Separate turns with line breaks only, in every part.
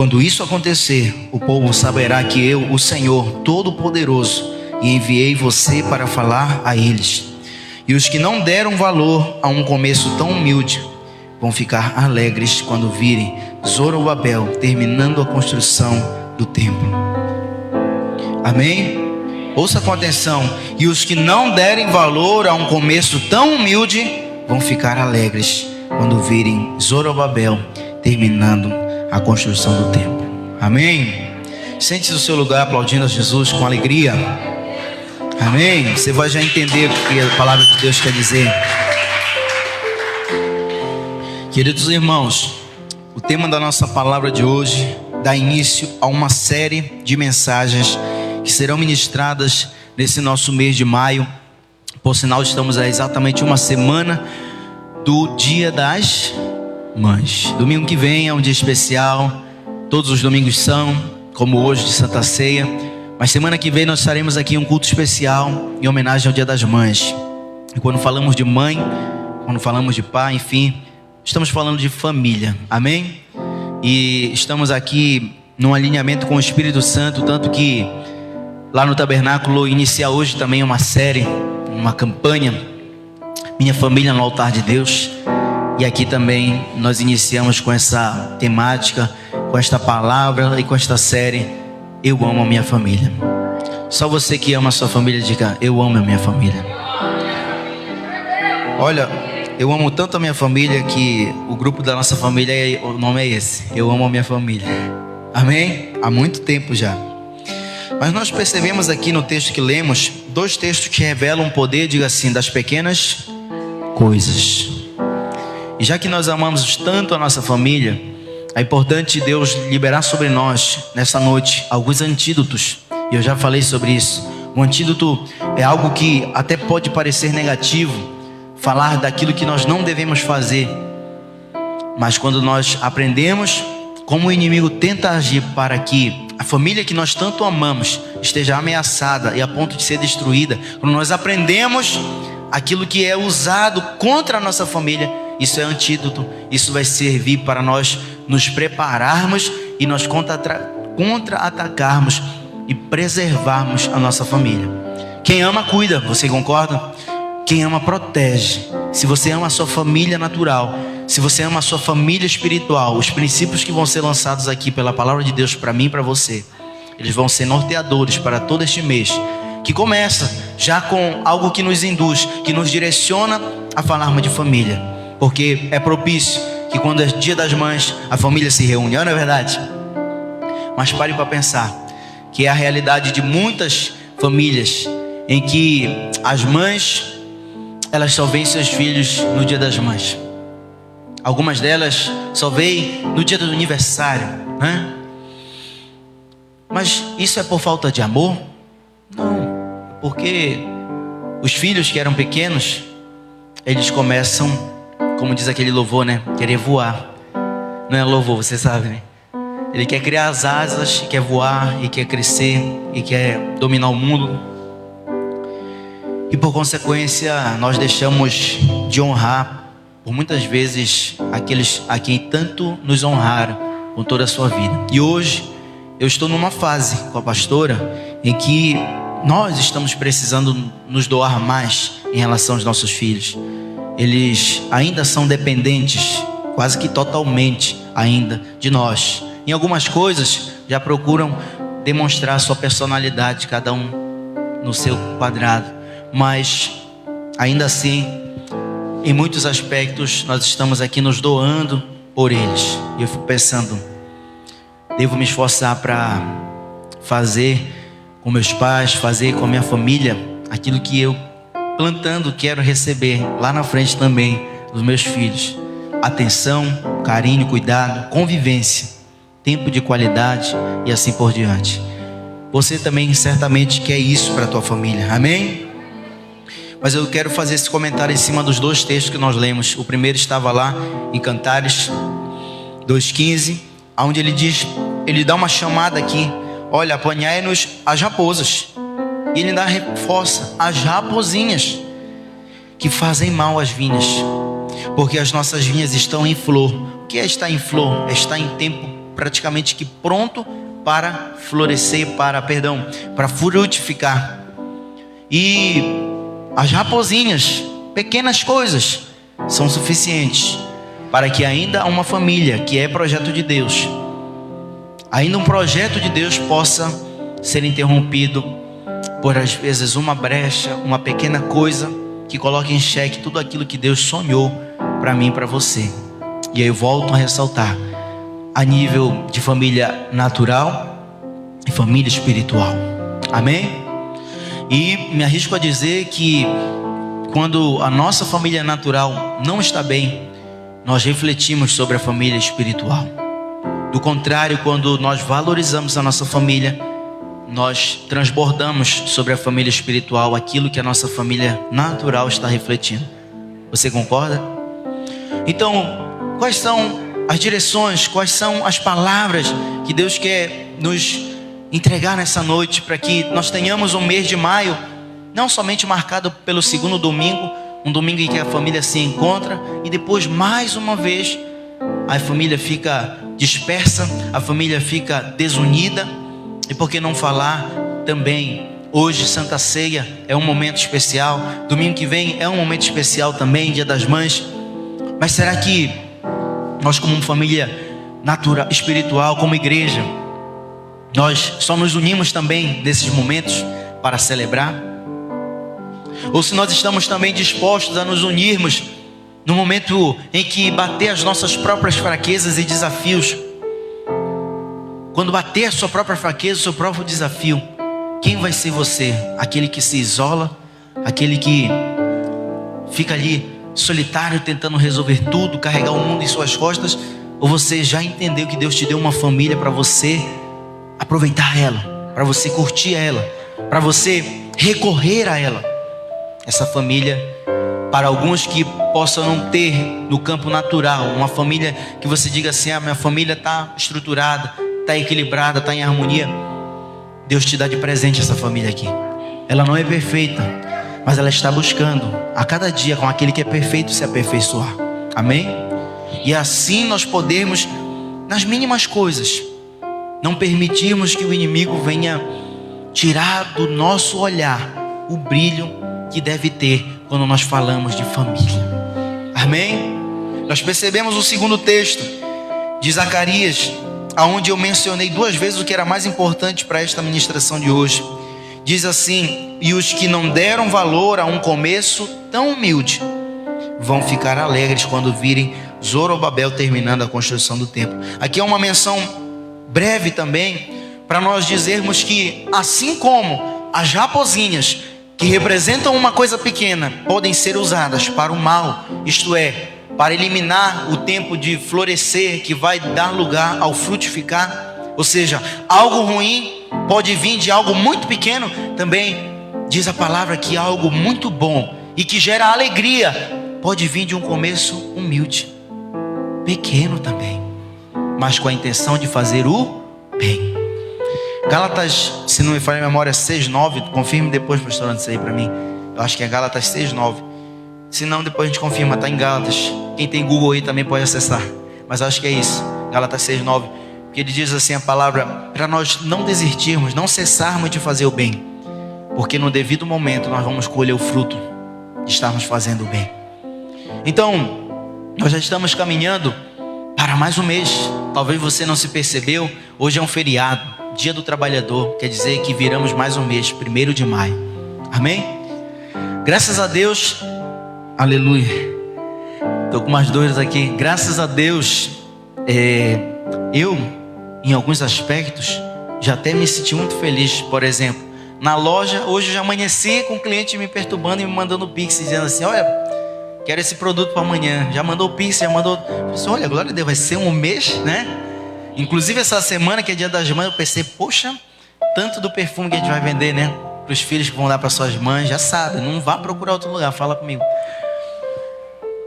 Quando isso acontecer, o povo saberá que eu, o Senhor Todo-Poderoso, enviei você para falar a eles. E os que não deram valor a um começo tão humilde vão ficar alegres quando virem Zorobabel terminando a construção do templo. Amém? Ouça com atenção. E os que não derem valor a um começo tão humilde vão ficar alegres quando virem Zorobabel terminando a construção do templo. Amém? Sente-se no seu lugar aplaudindo a Jesus com alegria. Amém? Você vai já entender o que a palavra de Deus quer dizer. Queridos irmãos, o tema da nossa palavra de hoje dá início a uma série de mensagens que serão ministradas nesse nosso mês de maio. Por sinal, estamos a exatamente uma semana do Dia das Mães. Domingo que vem é um dia especial. Todos os domingos são, como hoje de Santa Ceia. Mas semana que vem nós estaremos aqui em um culto especial em homenagem ao Dia das Mães. E quando falamos de mãe, quando falamos de pai, enfim, estamos falando de família. Amém? E estamos aqui num alinhamento com o Espírito Santo, tanto que lá no Tabernáculo inicia hoje também uma série, uma campanha, Minha Família no Altar de Deus. E aqui também nós iniciamos com essa temática, com esta palavra e com esta série, Eu Amo a Minha Família. Só você que ama a sua família, diga, eu amo a minha família. Olha, eu amo tanto a minha família que o grupo da nossa família, o nome é esse, Eu Amo a Minha Família. Amém? Há muito tempo já. Mas nós percebemos aqui no texto que lemos, dois textos que revelam o poder, diga assim, das pequenas coisas. E já que nós amamos tanto a nossa família, é importante Deus liberar sobre nós, nessa noite, alguns antídotos. E eu já falei sobre isso. O antídoto é algo que até pode parecer negativo, falar daquilo que nós não devemos fazer. Mas quando nós aprendemos como o inimigo tenta agir para que a família que nós tanto amamos esteja ameaçada e a ponto de ser destruída, quando nós aprendemos aquilo que é usado contra a nossa família, isso é antídoto. Isso vai servir para nós nos prepararmos e nós contra-atacarmos e preservarmos a nossa família. Quem ama cuida, você concorda? Quem ama protege. Se você ama a sua família natural, se você ama a sua família espiritual, os princípios que vão ser lançados aqui pela palavra de Deus para mim e para você, eles vão ser norteadores para todo este mês, que começa já com algo que nos induz, que nos direciona a falarmos de família. Porque é propício que quando é Dia das Mães, a família se reúne, não é verdade? Mas pare para pensar que é a realidade de muitas famílias em que as mães, elas só veem seus filhos no Dia das Mães. Algumas delas só veem no dia do aniversário, né? Mas isso é por falta de amor? Não, porque os filhos que eram pequenos, eles começam, como diz aquele louvor, né? Querer voar. Não é louvor, você sabe, né? Ele quer criar as asas, quer voar, e quer crescer, e quer dominar o mundo. E por consequência, nós deixamos de honrar, por muitas vezes, aqueles a quem tanto nos honraram com toda a sua vida. E hoje, eu estou numa fase com a pastora em que nós estamos precisando nos doar mais em relação aos nossos filhos. Eles ainda são dependentes, quase que totalmente ainda, de nós. Em algumas coisas, já procuram demonstrar sua personalidade, cada um no seu quadrado. Mas, ainda assim, em muitos aspectos, nós estamos aqui nos doando por eles. E eu fico pensando, devo me esforçar para fazer com meus pais, fazer com a minha família, aquilo que eu plantando quero receber lá na frente também dos meus filhos. Atenção, carinho, cuidado, convivência, tempo de qualidade e assim por diante. Você também certamente quer isso para a tua família, amém? Mas eu quero fazer esse comentário em cima dos dois textos que nós lemos. O primeiro estava lá em Cantares 2:15, onde ele diz, ele dá uma chamada aqui, olha, apanhai-nos as raposas. E ele ainda reforça, as raposinhas que fazem mal às vinhas, porque as nossas vinhas estão em flor. O que é estar em flor? É estar em tempo praticamente que pronto para florescer, para frutificar. E as raposinhas, pequenas coisas, são suficientes para que ainda uma família, que é projeto de Deus, ainda um projeto de Deus possa ser interrompido por às vezes uma brecha, uma pequena coisa que coloque em xeque tudo aquilo que Deus sonhou para mim e para você. E aí eu volto a ressaltar, a nível de família natural e família espiritual. Amém? E me arrisco a dizer que quando a nossa família natural não está bem, nós refletimos sobre a família espiritual. Do contrário, quando nós valorizamos a nossa família, nós transbordamos sobre a família espiritual aquilo que a nossa família natural está refletindo. Você concorda? Então, quais são as direções, quais são as palavras que Deus quer nos entregar nessa noite, para que nós tenhamos um mês de maio não somente marcado pelo segundo domingo, um domingo em que a família se encontra e depois mais uma vez a família fica dispersa, a família fica desunida. E por que não falar também, hoje Santa Ceia é um momento especial, domingo que vem é um momento especial também, Dia das Mães. Mas será que nós, como família natural, espiritual, como igreja, nós só nos unimos também nesses momentos para celebrar? Ou se nós estamos também dispostos a nos unirmos no momento em que bater as nossas próprias fraquezas e desafios? Quando bater a sua própria fraqueza, o seu próprio desafio, quem vai ser você? Aquele que se isola? Aquele que fica ali solitário tentando resolver tudo, carregar o mundo em suas costas? Ou você já entendeu que Deus te deu uma família para você aproveitar ela, para você curtir ela, para você recorrer a ela? Essa família, para alguns que possam não ter no campo natural, uma família que você diga assim: ah, minha família está estruturada, está equilibrada, está em harmonia. Deus te dá de presente essa família aqui. Ela não é perfeita, mas ela está buscando a cada dia com aquele que é perfeito se aperfeiçoar. Amém? E assim nós podemos, nas mínimas coisas, não permitirmos que o inimigo venha tirar do nosso olhar o brilho que deve ter quando nós falamos de família. Amém? Nós percebemos o segundo texto de Zacarias, aonde eu mencionei 2 vezes o que era mais importante para esta ministração de hoje. Diz assim: e os que não deram valor a um começo tão humilde vão ficar alegres quando virem Zorobabel terminando a construção do templo. Aqui é uma menção breve também, para nós dizermos que assim como as raposinhas, que representam uma coisa pequena, podem ser usadas para o mal, isto é, para eliminar o tempo de florescer, que vai dar lugar ao frutificar. Ou seja, algo ruim pode vir de algo muito pequeno. Também diz a palavra que algo muito bom e que gera alegria pode vir de um começo humilde, pequeno também, mas com a intenção de fazer o bem. Gálatas, se não me falha a memória, 6:9, confirme depois, pastor, isso aí para mim. Eu acho que é Gálatas 6:9. Se não, depois a gente confirma, está em Gálatas. Quem tem Google aí também pode acessar, mas acho que é isso, Gálatas 6:9. Porque ele diz assim a palavra, para nós não desistirmos, não cessarmos de fazer o bem, porque no devido momento nós vamos colher o fruto de estarmos fazendo o bem. Então, nós já estamos caminhando para mais um mês. Talvez você não se percebeu, hoje é um feriado, Dia do Trabalhador, quer dizer que viramos mais um mês, 1º de maio. Amém? Graças a Deus, aleluia. Estou com umas dores aqui. Graças a Deus, eu, em alguns aspectos, já até me senti muito feliz. Por exemplo, na loja, hoje eu já amanheci com o cliente me perturbando e me mandando pix, dizendo assim: olha, quero esse produto para amanhã. Já mandou pix, já mandou. Eu disse, olha, glória a Deus, vai ser um mês, né? Inclusive essa semana que é Dia das Mães, eu pensei, poxa, tanto do perfume que a gente vai vender, né? Para os filhos que vão dar para suas mães, já sabe, não vá procurar outro lugar, fala comigo.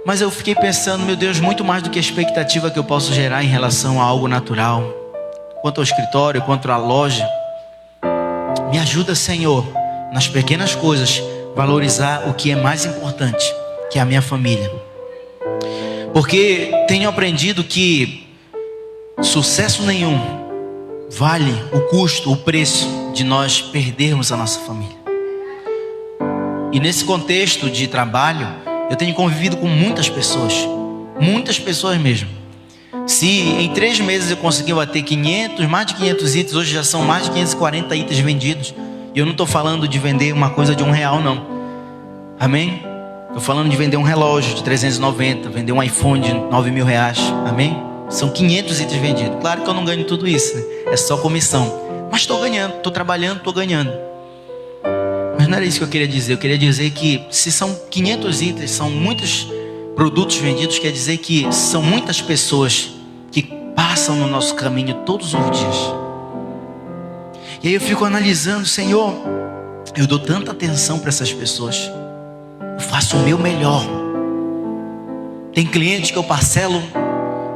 Mas eu fiquei pensando, meu Deus, muito mais do que a expectativa que eu posso gerar em relação a algo natural, quanto ao escritório, quanto à loja. Me ajuda, Senhor, nas pequenas coisas, valorizar o que é mais importante, que é a minha família. Porque tenho aprendido que sucesso nenhum vale o custo, o preço de nós perdermos a nossa família. E nesse contexto de trabalho, eu tenho convivido com muitas pessoas mesmo. Se em 3 meses eu consegui bater mais de 500 itens, hoje já são mais de 540 itens vendidos. E eu não estou falando de vender uma coisa de R$1, não. Amém? Estou falando de vender um relógio de 390, vender um iPhone de R$9.000. Amém? São 500 itens vendidos. Claro que eu não ganho tudo isso, né? É só comissão. Mas estou ganhando, estou trabalhando, estou ganhando. Mas não era isso que eu queria dizer. Eu queria dizer que se são 500 itens, são muitos produtos vendidos, quer dizer que são muitas pessoas que passam no nosso caminho todos os dias. E aí eu fico analisando, Senhor, eu dou tanta atenção para essas pessoas. Eu faço o meu melhor. Tem cliente que eu parcelo,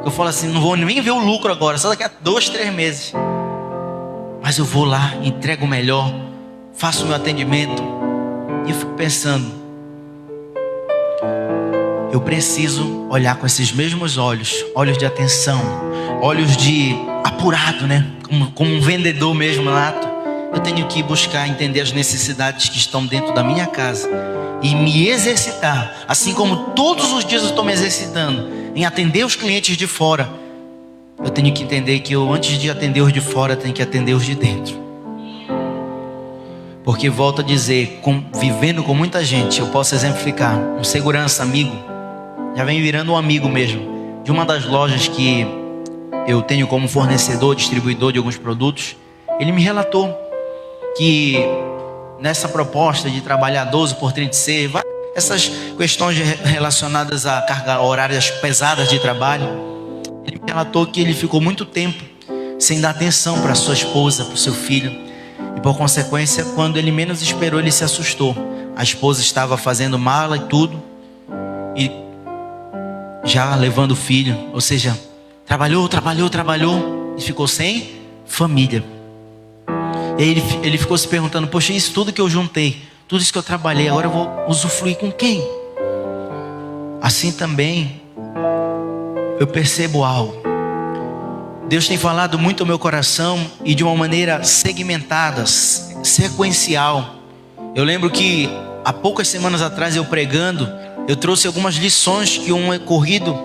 que eu falo assim, não vou nem ver o lucro agora, só daqui a 2, 3 meses. Mas eu vou lá, entrego o melhor, faço o meu atendimento. E eu fico pensando, eu preciso olhar com esses mesmos olhos de atenção, olhos de apurado, né? Como um vendedor mesmo nato. Eu tenho que buscar entender as necessidades que estão dentro da minha casa e me exercitar, assim como todos os dias eu estou me exercitando em atender os clientes de fora. Eu tenho que entender que eu, antes de atender os de fora, tenho que atender os de dentro. Porque volto a dizer, vivendo com muita gente, eu posso exemplificar. Um segurança, amigo, já vem virando um amigo mesmo, de uma das lojas que eu tenho como fornecedor, distribuidor de alguns produtos. Ele me relatou que nessa proposta de trabalhar 12 por 36, essas questões relacionadas a cargas horárias pesadas de trabalho, ele me relatou que ele ficou muito tempo sem dar atenção para sua esposa, para o seu filho. E por consequência, quando ele menos esperou, ele se assustou. A esposa estava fazendo mala e tudo, e já levando o filho, ou seja, trabalhou e ficou sem família. E aí ele ficou se perguntando, poxa, isso tudo que eu juntei, tudo isso que eu trabalhei, agora eu vou usufruir com quem? Assim também eu percebo algo. Deus tem falado muito ao meu coração e de uma maneira segmentada, sequencial. Eu lembro que há poucas semanas atrás, eu pregando, eu trouxe algumas lições que um ocorrido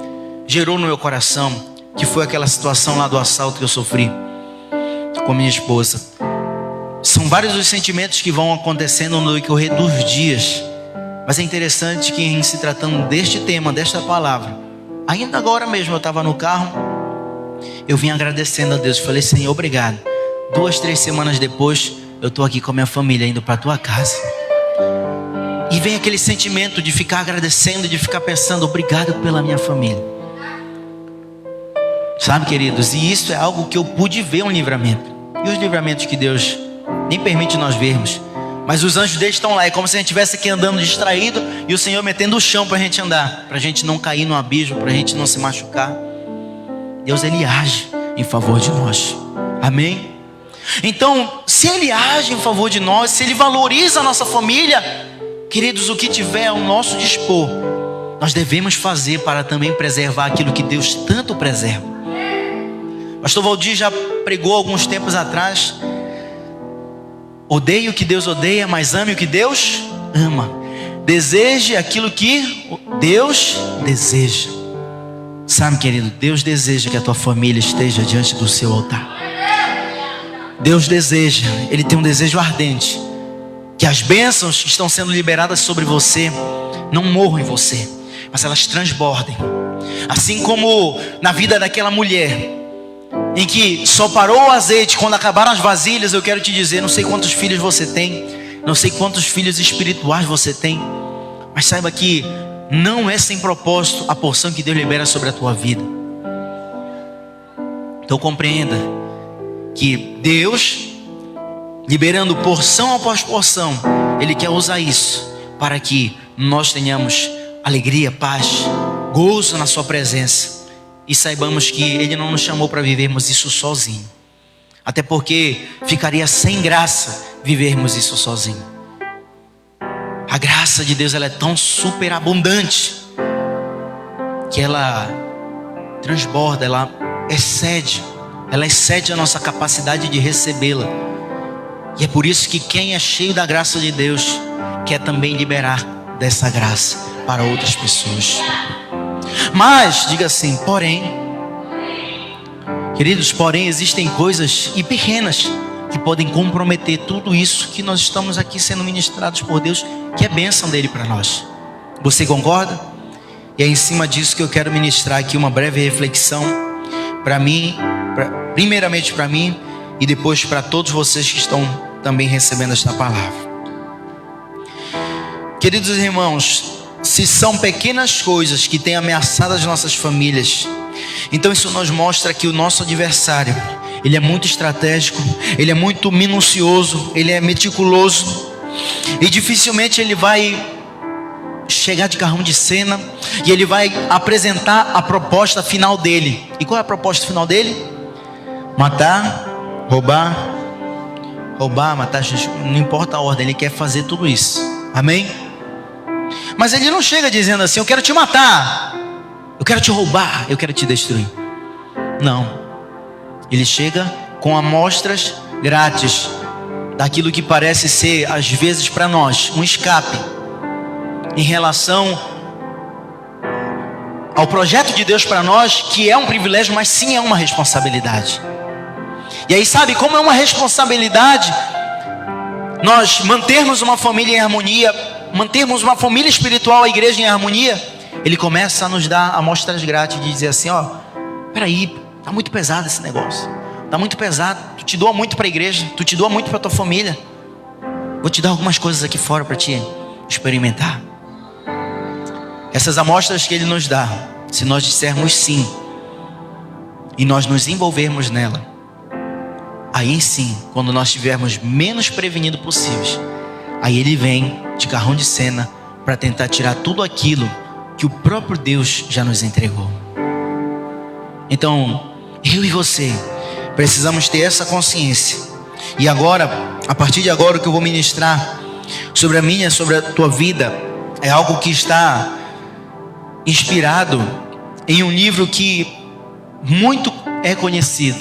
gerou no meu coração, que foi aquela situação lá do assalto que eu sofri com a minha esposa. São vários os sentimentos que vão acontecendo no decorrer dos dias, mas é interessante que, em se tratando deste tema, desta palavra, ainda agora mesmo eu estava no carro, eu vim agradecendo a Deus. Falei, Senhor, obrigado. 2, 3 semanas depois, eu estou aqui com a minha família, indo para a tua casa. E vem aquele sentimento de ficar agradecendo, de ficar pensando, obrigado pela minha família. Sabe, queridos, e isso é algo que eu pude ver, um livramento. E os livramentos que Deus nem permite nós vermos, mas os anjos dele estão lá. É como se a gente estivesse aqui andando distraído e o Senhor metendo o chão para a gente andar, para a gente não cair no abismo, para a gente não se machucar. Deus, Ele age em favor de nós. Amém? Então, se Ele age em favor de nós, se Ele valoriza a nossa família, queridos, o que tiver ao nosso dispor, nós devemos fazer para também preservar aquilo que Deus tanto preserva. Pastor Valdir já pregou alguns tempos atrás: odeie o que Deus odeia, mas ame o que Deus ama. Deseje aquilo que Deus deseja. Sabe, querido, Deus deseja que a tua família esteja diante do seu altar. Deus deseja, Ele tem um desejo ardente, que as bênçãos que estão sendo liberadas sobre você não morram em você, mas elas transbordem. Assim como na vida daquela mulher, em que só parou o azeite quando acabaram as vasilhas. Eu quero te dizer, não sei quantos filhos você tem, não sei quantos filhos espirituais você tem, mas saiba que não é sem propósito a porção que Deus libera sobre a tua vida. Então compreenda que Deus, liberando porção após porção, Ele quer usar isso para que nós tenhamos alegria, paz, gozo na sua presença. E saibamos que Ele não nos chamou para vivermos isso sozinho. Até porque ficaria sem graça vivermos isso sozinho. A graça de Deus, ela é tão superabundante que ela transborda, ela ela excede a nossa capacidade de recebê-la. E é por isso que quem é cheio da graça de Deus quer também liberar dessa graça para outras pessoas. Mas, diga assim, porém, queridos, porém existem coisas e pequenas que podem comprometer tudo isso que nós estamos aqui sendo ministrados por Deus, que é bênção dele para nós. Você concorda? E é em cima disso que eu quero ministrar aqui uma breve reflexão para mim, primeiramente para mim e depois para todos vocês que estão também recebendo esta palavra. Queridos irmãos, se são pequenas coisas que têm ameaçado as nossas famílias, então isso nos mostra que o nosso adversário, ele é muito estratégico, ele é muito minucioso, ele é meticuloso, e dificilmente ele vai chegar de carrão de cena e ele vai apresentar a proposta final dele. E qual é a proposta final dele? Matar, roubar, matar, não importa a ordem, ele quer fazer tudo isso. Amém? Mas ele não chega dizendo assim: eu quero te matar, eu quero te roubar, eu quero te destruir. Não. Ele chega com amostras grátis daquilo que parece ser, às vezes para nós, um escape em relação ao projeto de Deus para nós, que é um privilégio, mas sim é uma responsabilidade. E aí, sabe, como é uma responsabilidade nós mantermos uma família em harmonia, mantermos uma família espiritual, a igreja em harmonia, ele começa a nos dar amostras grátis de dizer assim: ó, peraí, tá muito pesado esse negócio, tá muito pesado, tu te doa muito para a igreja, tu te doa muito para a tua família, vou te dar algumas coisas aqui fora para te experimentar. Essas amostras que ele nos dá, se nós dissermos sim e nós nos envolvermos nela, aí sim, quando nós estivermos menos prevenidos possíveis, aí ele vem de carrão de cena para tentar tirar tudo aquilo que o próprio Deus já nos entregou. Então, eu e você precisamos ter essa consciência. E agora, a partir de agora, o que eu vou ministrar sobre a minha, sobre a tua vida, é algo que está inspirado em um livro que muito é conhecido,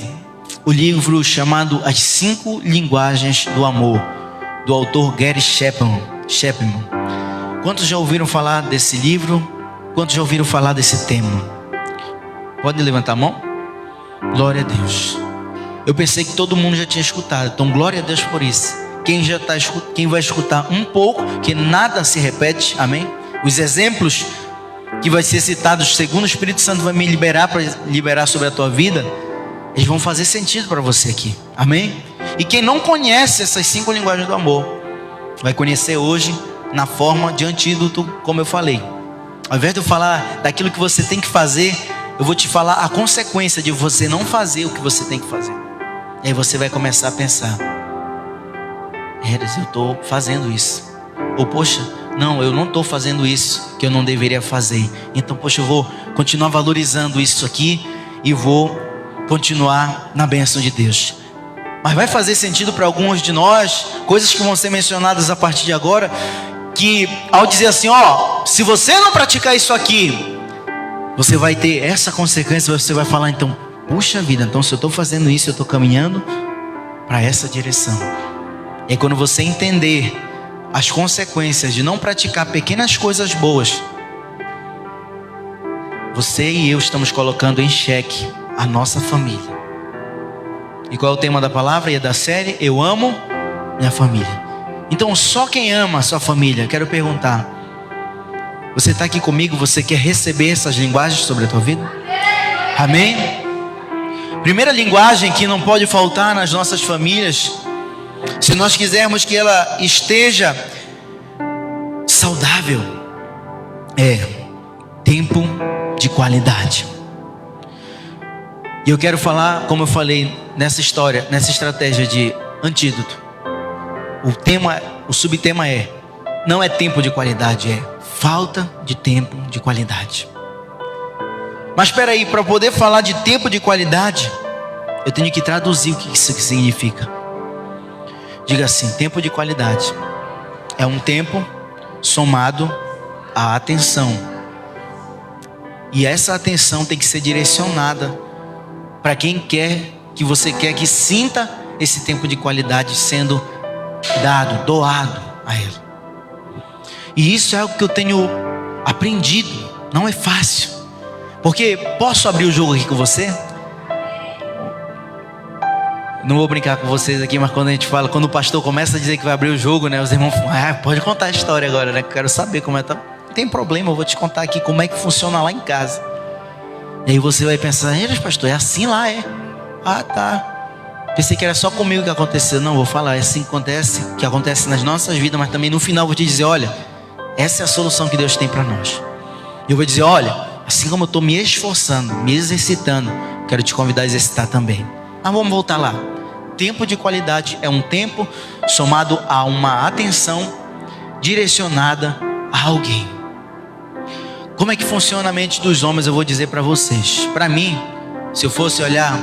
o livro chamado As 5 Linguagens do Amor, do autor Gary Chapman. Quantos já ouviram falar desse livro? Quantos já ouviram falar desse tema? Pode levantar a mão? Glória a Deus. Eu pensei que todo mundo já tinha escutado, então glória a Deus por isso. Quem vai escutar um pouco, que nada se repete, amém? Os exemplos que vai ser citados, segundo o Espírito Santo vai me liberar para liberar sobre a tua vida, eles vão fazer sentido para você aqui, amém? E quem não conhece essas 5 linguagens do amor, vai conhecer hoje na forma de antídoto, como eu falei. Ao invés de eu falar daquilo que você tem que fazer, eu vou te falar a consequência de você não fazer o que você tem que fazer. E aí você vai começar a pensar: eu estou fazendo isso. Ou poxa, não, eu não estou fazendo isso que eu não deveria fazer. Então poxa, eu vou continuar valorizando isso aqui e vou continuar na bênção de Deus. Mas vai fazer sentido para alguns de nós, coisas que vão ser mencionadas a partir de agora, que ao dizer assim, ó, se você não praticar isso aqui, você vai ter essa consequência. Você vai falar então, puxa vida, então se eu estou fazendo isso, eu estou caminhando para essa direção. E aí, quando você entender as consequências de não praticar pequenas coisas boas, você e eu estamos colocando em xeque a nossa família. E qual é o tema da palavra e da série? Eu amo minha família. Então só quem ama a sua família, quero perguntar, você está aqui comigo, você quer receber essas linguagens sobre a tua vida? Amém? Primeira linguagem que não pode faltar nas nossas famílias, se nós quisermos que ela esteja saudável, é tempo de qualidade. E eu quero falar, como eu falei nessa história, nessa estratégia de antídoto. O subtema é: não é tempo de qualidade, é falta de tempo de qualidade. Mas espera aí, para poder falar de tempo de qualidade, eu tenho que traduzir o que isso significa. Diga assim: tempo de qualidade é um tempo somado à atenção. E essa atenção tem que ser direcionada para quem quer que você quer que sinta esse tempo de qualidade sendo dado, doado a Ele. E isso é algo que eu tenho aprendido. Não é fácil, porque posso abrir o jogo aqui com você? Não vou brincar com vocês aqui, mas quando a gente fala, quando o pastor começa a dizer que vai abrir o jogo, né, os irmãos falam, pode contar a história agora, né, que eu quero saber como é. Tá. Não tem problema, eu vou te contar aqui como é que funciona lá em casa. E aí você vai pensar, pastor, é assim lá, é? Ah, tá. Pensei que era só comigo que aconteceu. Não, vou falar, é assim que acontece nas nossas vidas, mas também no final eu vou te dizer, olha, essa é a solução que Deus tem para nós. E eu vou dizer, olha, assim como eu estou me esforçando, me exercitando, quero te convidar a exercitar também. Mas vamos voltar lá. Tempo de qualidade é um tempo somado a uma atenção direcionada a alguém. Como é que funciona a mente dos homens? Eu vou dizer para vocês. Para mim, se eu fosse olhar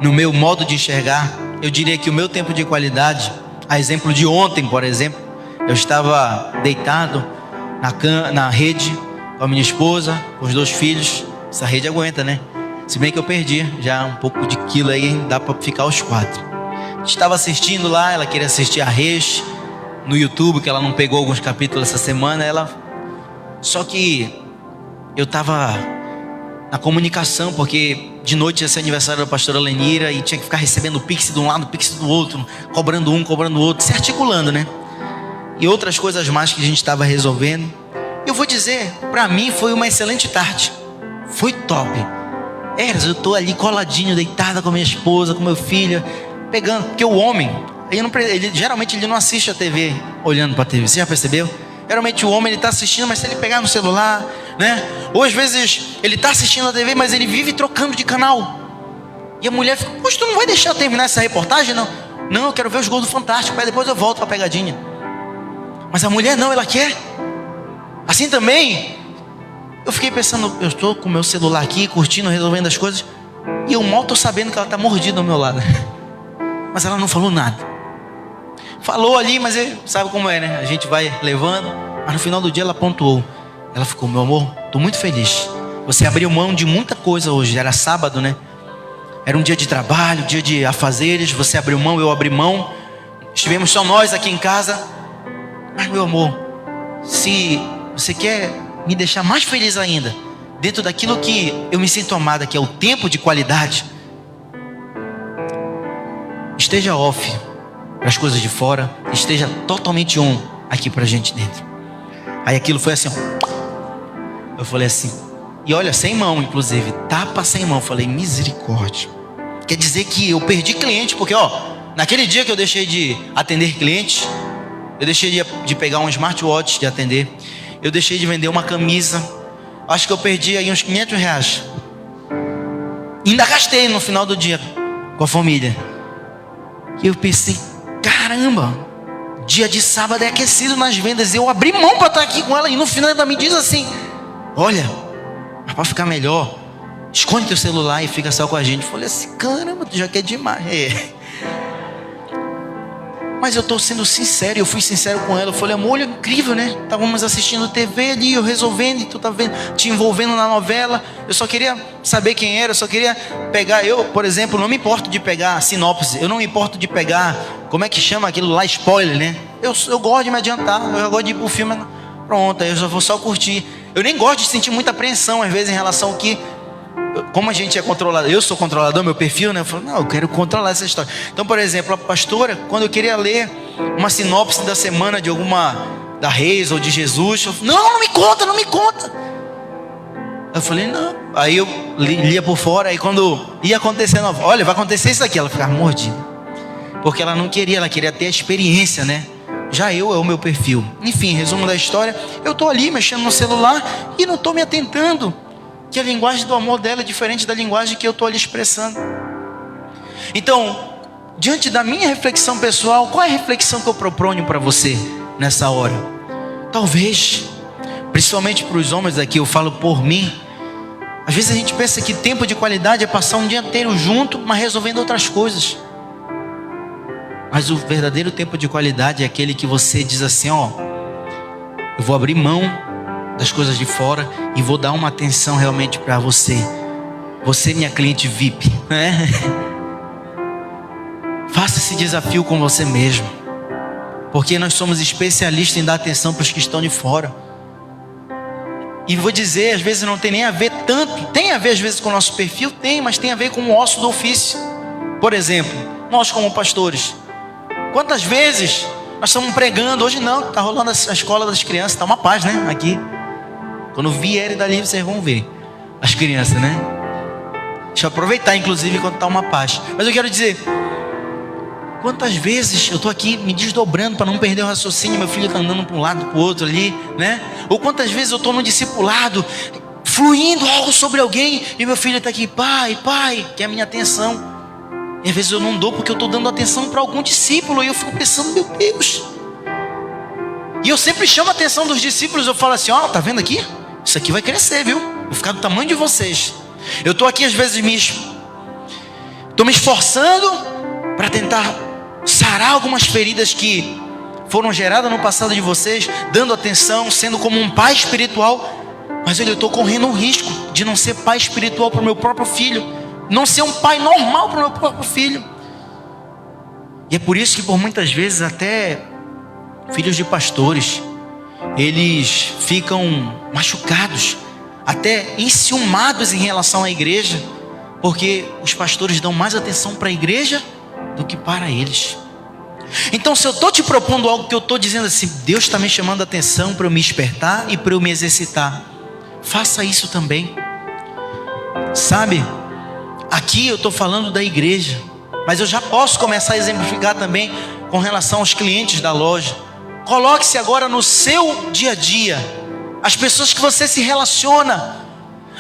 no meu modo de enxergar, eu diria que o meu tempo de qualidade, a exemplo de ontem, por exemplo, eu estava deitado na rede com a minha esposa, com os 2 filhos. Essa rede aguenta, né? Se bem que eu perdi já um pouco de quilo aí, dá para ficar os 4. Estava assistindo lá, ela queria assistir a Reis no YouTube, que ela não pegou alguns capítulos essa semana. Só que eu estava na comunicação, porque de noite ia ser aniversário da pastora Lenira e tinha que ficar recebendo pix de um lado, pix do outro, cobrando um, cobrando o outro, se articulando, né? E outras coisas mais que a gente estava resolvendo. Eu vou dizer, para mim foi uma excelente tarde. Foi top. Eu estou ali coladinho, deitada com minha esposa, com meu filho, pegando, porque o homem, geralmente ele não assiste a TV olhando para a TV, você já percebeu? Geralmente o homem, ele está assistindo, mas se ele pegar no celular, né? Ou às vezes ele está assistindo a TV, mas ele vive trocando de canal. E a mulher fica, poxa, tu não vai deixar eu terminar essa reportagem, não? Não, eu quero ver os gols do Fantástico, aí depois eu volto para a pegadinha. Mas a mulher não, ela quer. Assim também, eu fiquei pensando, eu estou com o meu celular aqui, curtindo, resolvendo as coisas, e eu mal estou sabendo que ela está mordida ao meu lado. Mas ela não falou nada. Falou ali, mas sabe como é, né? A gente vai levando, mas no final do dia ela pontuou. Ela ficou, meu amor, estou muito feliz. Você abriu mão de muita coisa hoje, era sábado, né? Era um dia de trabalho, dia de afazeres, você abriu mão, eu abri mão. Estivemos só nós aqui em casa. Mas meu amor, se você quer me deixar mais feliz ainda, dentro daquilo que eu me sinto amada, que é o tempo de qualidade, esteja off para as coisas de fora, esteja totalmente on aqui para a gente dentro. Aí aquilo foi assim, ó. Eu falei assim, e olha, sem mão inclusive, tapa sem mão. Eu falei, misericórdia. Quer dizer que eu perdi cliente, porque naquele dia que eu deixei de atender clientes, eu deixei de pegar um smartwatch de atender, eu deixei de vender uma camisa, acho que eu perdi aí uns R$500. Ainda gastei no final do dia com a família. E eu pensei, caramba, dia de sábado é aquecido nas vendas. Eu abri mão para estar aqui com ela. E no final ela me diz assim, olha, mas para ficar melhor, esconde teu celular e fica só com a gente. Eu falei assim, caramba, tu já quer demais. Mas eu estou sendo sincero, eu fui sincero com ela. Eu falei, amor, olha, incrível, né? Estávamos assistindo TV ali, eu resolvendo, e tu tá vendo, te envolvendo na novela. Eu só queria saber quem era, eu só queria pegar. Eu, por exemplo, não me importo de pegar sinopse, eu não me importo de pegar, como é que chama aquilo lá, spoiler, né? Eu gosto de me adiantar, eu gosto de ir pro filme, pronto, aí eu já vou só curtir. Eu nem gosto de sentir muita apreensão, às vezes, em relação ao que. Como a gente é controlador, eu sou controlador, meu perfil, né? Eu falo, não, eu quero controlar essa história. Então, por exemplo, a pastora, quando eu queria ler uma sinopse da semana de alguma, da Reis ou de Jesus, eu falei, não me conta, não me conta. Eu falei, não. Aí eu lia por fora, aí quando ia acontecendo, olha, vai acontecer isso aqui, ela ficava mordida. Porque ela não queria, ela queria ter a experiência, né? Já é o meu perfil. Enfim, resumo da história, eu estou ali mexendo no celular e não estou me atentando que a linguagem do amor dela é diferente da linguagem que eu estou ali expressando. Então, diante da minha reflexão pessoal, qual é a reflexão que eu proponho para você nessa hora? Talvez, principalmente para os homens aqui, eu falo por mim, às vezes a gente pensa que tempo de qualidade é passar um dia inteiro junto, mas resolvendo outras coisas. Mas o verdadeiro tempo de qualidade é aquele que você diz assim, ó, eu vou abrir mão das coisas de fora e vou dar uma atenção realmente para você. Você, minha cliente VIP, né? Faça esse desafio com você mesmo, porque nós somos especialistas em dar atenção para os que estão de fora. E vou dizer, às vezes não tem nem a ver tanto, tem a ver às vezes com o nosso perfil, tem, mas tem a ver com o osso do ofício. Por exemplo, nós como pastores, quantas vezes nós estamos pregando, hoje não, está rolando a escola das crianças, está uma paz, né, aqui. Quando vierem dali vocês vão ver as crianças, né? Deixa eu aproveitar inclusive enquanto está uma paz. Mas eu quero dizer, quantas vezes eu estou aqui me desdobrando para não perder o raciocínio, meu filho está andando para um lado, para o outro ali, né? Ou quantas vezes eu estou no discipulado, fluindo algo sobre alguém, e meu filho está aqui, pai, quer a minha atenção. E às vezes eu não dou porque eu estou dando atenção para algum discípulo, e eu fico pensando, meu Deus. E eu sempre chamo a atenção dos discípulos, eu falo assim, ó, tá vendo aqui? Isso aqui vai crescer, viu? Vou ficar do tamanho de vocês. Eu estou aqui às vezes estou me esforçando para tentar sarar algumas feridas que foram geradas no passado de vocês, dando atenção, sendo como um pai espiritual. Mas eu estou correndo um risco de não ser pai espiritual para o meu próprio filho, não ser um pai normal para o meu próprio filho. E é por isso que por muitas vezes até filhos de pastores, eles ficam machucados, até enciumados em relação à igreja, porque os pastores dão mais atenção para a igreja do que para eles. Então, se eu estou te propondo algo que eu estou dizendo assim, Deus está me chamando a atenção para eu me despertar e para eu me exercitar, faça isso também. Sabe, aqui eu estou falando da igreja, mas eu já posso começar a exemplificar também com relação aos clientes da loja. Coloque-se agora no seu dia a dia, as pessoas que você se relaciona.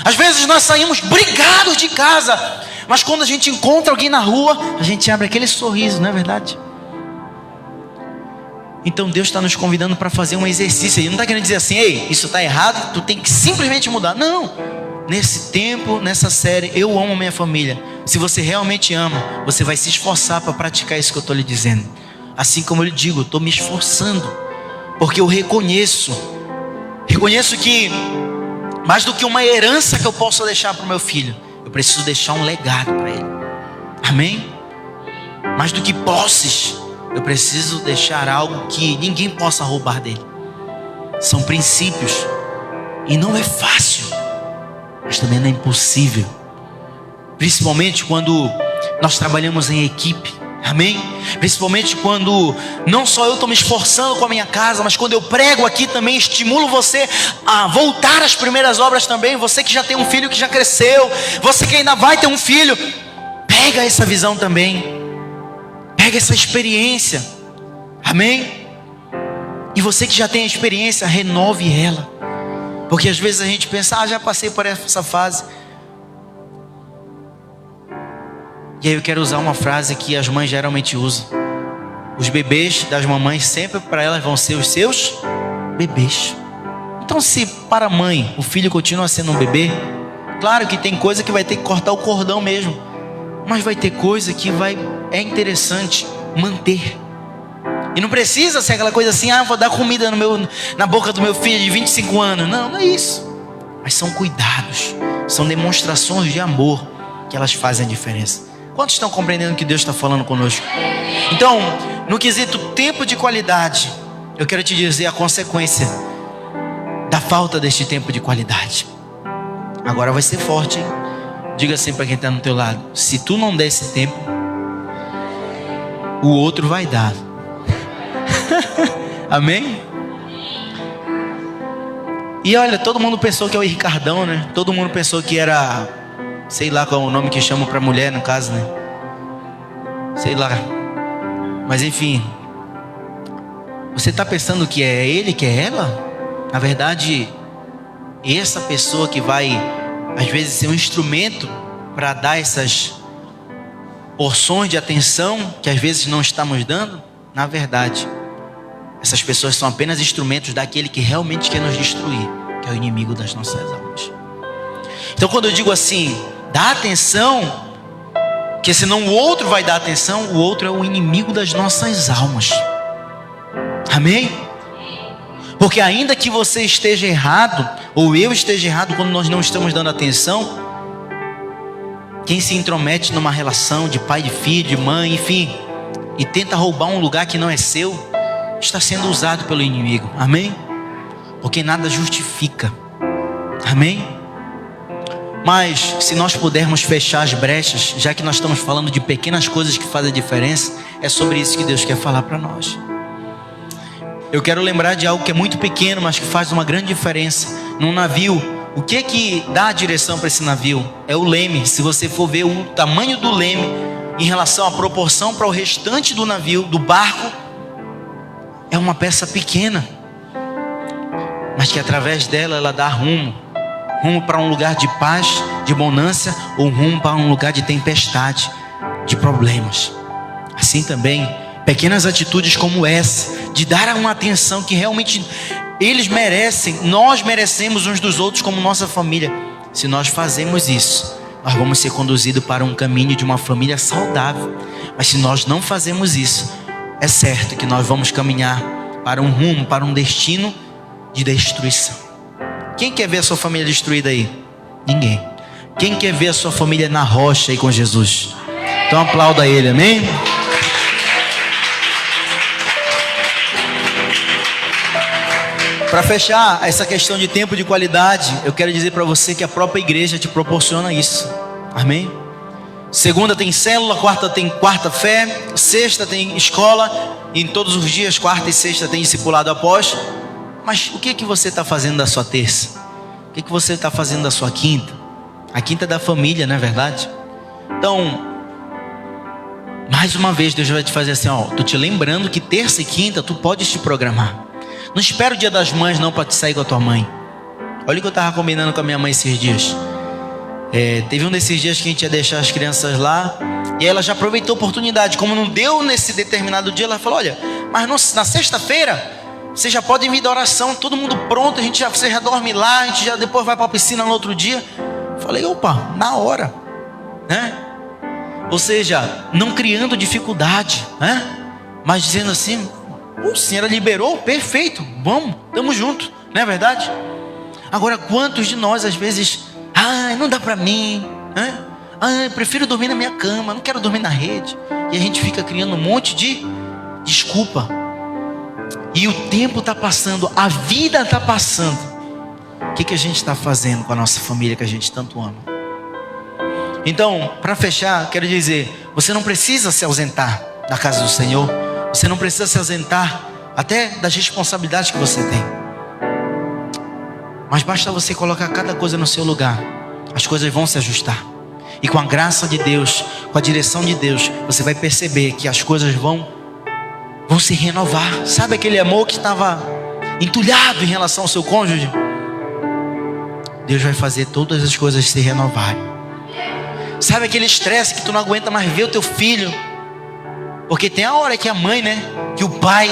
Às vezes nós saímos brigados de casa, mas quando a gente encontra alguém na rua, a gente abre aquele sorriso, não é verdade? Então Deus está nos convidando para fazer um exercício. Ele não está querendo dizer assim, ei, isso está errado, tu tem que simplesmente mudar. Não, nesse tempo, nessa série, eu amo a minha família. Se você realmente ama, você vai se esforçar para praticar isso que eu estou lhe dizendo. Assim como eu lhe digo, eu estou me esforçando, porque eu reconheço que mais do que uma herança que eu possa deixar para o meu filho, eu preciso deixar um legado para ele. Amém? Mais do que posses, eu preciso deixar algo que ninguém possa roubar dele. São princípios, e não é fácil, mas também não é impossível, principalmente quando nós trabalhamos em equipe. Amém? Principalmente quando não só eu estou me esforçando com a minha casa, mas quando eu prego aqui também, estimulo você a voltar às primeiras obras também. Você que já tem um filho que já cresceu, você que ainda vai ter um filho, pega essa visão também, pega essa experiência. Amém? E você que já tem a experiência, renove ela, porque às vezes a gente pensa, já passei por essa fase. E aí eu quero usar uma frase que as mães geralmente usam. Os bebês das mamães sempre para elas vão ser os seus bebês. Então, se para a mãe o filho continua sendo um bebê, claro que tem coisa que vai ter que cortar o cordão mesmo, mas vai ter coisa que é interessante manter. E não precisa ser aquela coisa assim, vou dar comida na boca do meu filho de 25 anos. Não é isso. Mas são cuidados, são demonstrações de amor que elas fazem a diferença. Quantos estão compreendendo o que Deus está falando conosco? Então, no quesito tempo de qualidade, eu quero te dizer a consequência da falta deste tempo de qualidade. Agora vai ser forte, hein? Diga assim para quem está no teu lado: se tu não der esse tempo, o outro vai dar. Amém? E olha, todo mundo pensou que é o Ricardão, né? Todo mundo pensou que era, sei lá qual é o nome que chamam para mulher no caso, né? Sei lá. Mas enfim, você está pensando que é ele, que é ela? Na verdade, essa pessoa que vai às vezes ser um instrumento para dar essas porções de atenção que às vezes não estamos dando, na verdade, essas pessoas são apenas instrumentos daquele que realmente quer nos destruir, que é o inimigo das nossas almas. Então quando eu digo assim, dá atenção, que senão o outro vai dar atenção, o outro é o inimigo das nossas almas. Amém? Porque ainda que você esteja errado, ou eu esteja errado quando nós não estamos dando atenção, quem se intromete numa relação de pai, de filho, de mãe, enfim, e tenta roubar um lugar que não é seu, está sendo usado pelo inimigo. Amém? Porque nada justifica. Amém? Mas se nós pudermos fechar as brechas, já que nós estamos falando de pequenas coisas que fazem a diferença, é sobre isso que Deus quer falar para nós. Eu quero lembrar de algo que é muito pequeno, mas que faz uma grande diferença. Num navio, o que dá a direção para esse navio? É o leme. Se você for ver o tamanho do leme em relação à proporção para o restante do navio, do barco, é uma peça pequena, mas que através dela ela dá rumo para um lugar de paz, de bonança, ou rumo para um lugar de tempestade, de problemas. Assim também, pequenas atitudes como essa, de dar uma atenção que realmente eles merecem, nós merecemos uns dos outros como nossa família. Se nós fazemos isso, nós vamos ser conduzidos para um caminho de uma família saudável. Mas se nós não fazemos isso, é certo que nós vamos caminhar para um rumo, para um destino de destruição. Quem quer ver a sua família destruída aí? Ninguém. Quem quer ver a sua família na rocha aí com Jesus? Então aplauda ele, amém? Para fechar essa questão de tempo de qualidade, eu quero dizer para você que a própria igreja te proporciona isso. Amém? Segunda tem célula, quarta tem quarta fé, sexta tem escola, e em todos os dias, quarta e sexta tem discipulado após. Mas o que você está fazendo da sua terça? O que você está fazendo da sua quinta? A quinta é da família, não é verdade? Então, mais uma vez Deus vai te fazer assim, ó, tô te lembrando que terça e quinta tu podes te programar. Não espera o dia das mães não para te sair com a tua mãe. Olha o que eu estava combinando com a minha mãe esses dias. Teve um desses dias que a gente ia deixar as crianças lá, e ela já aproveitou a oportunidade. Como não deu nesse determinado dia, ela falou, olha, mas na sexta-feira vocês já podem vir da oração, todo mundo pronto, você já dorme lá, a gente já depois vai para a piscina no outro dia. Falei, opa, na hora, né? Ou seja, não criando dificuldade, né? Mas dizendo assim, a senhora liberou, perfeito, vamos, estamos juntos, não é verdade? Agora, quantos de nós às vezes, não dá para mim, né? Eu prefiro dormir na minha cama, não quero dormir na rede. E a gente fica criando um monte de desculpa. E o tempo está passando, a vida está passando. O que a gente está fazendo com a nossa família que a gente tanto ama? Então, para fechar, quero dizer, você não precisa se ausentar da casa do Senhor. Você não precisa se ausentar até das responsabilidades que você tem. Mas basta você colocar cada coisa no seu lugar. As coisas vão se ajustar. E com a graça de Deus, com a direção de Deus, você vai perceber que as coisas vão se renovar. Sabe aquele amor que estava entulhado em relação ao seu cônjuge? Deus vai fazer todas as coisas se renovarem. Sabe aquele estresse que tu não aguenta mais ver o teu filho? Porque tem a hora que a mãe, né? Que o pai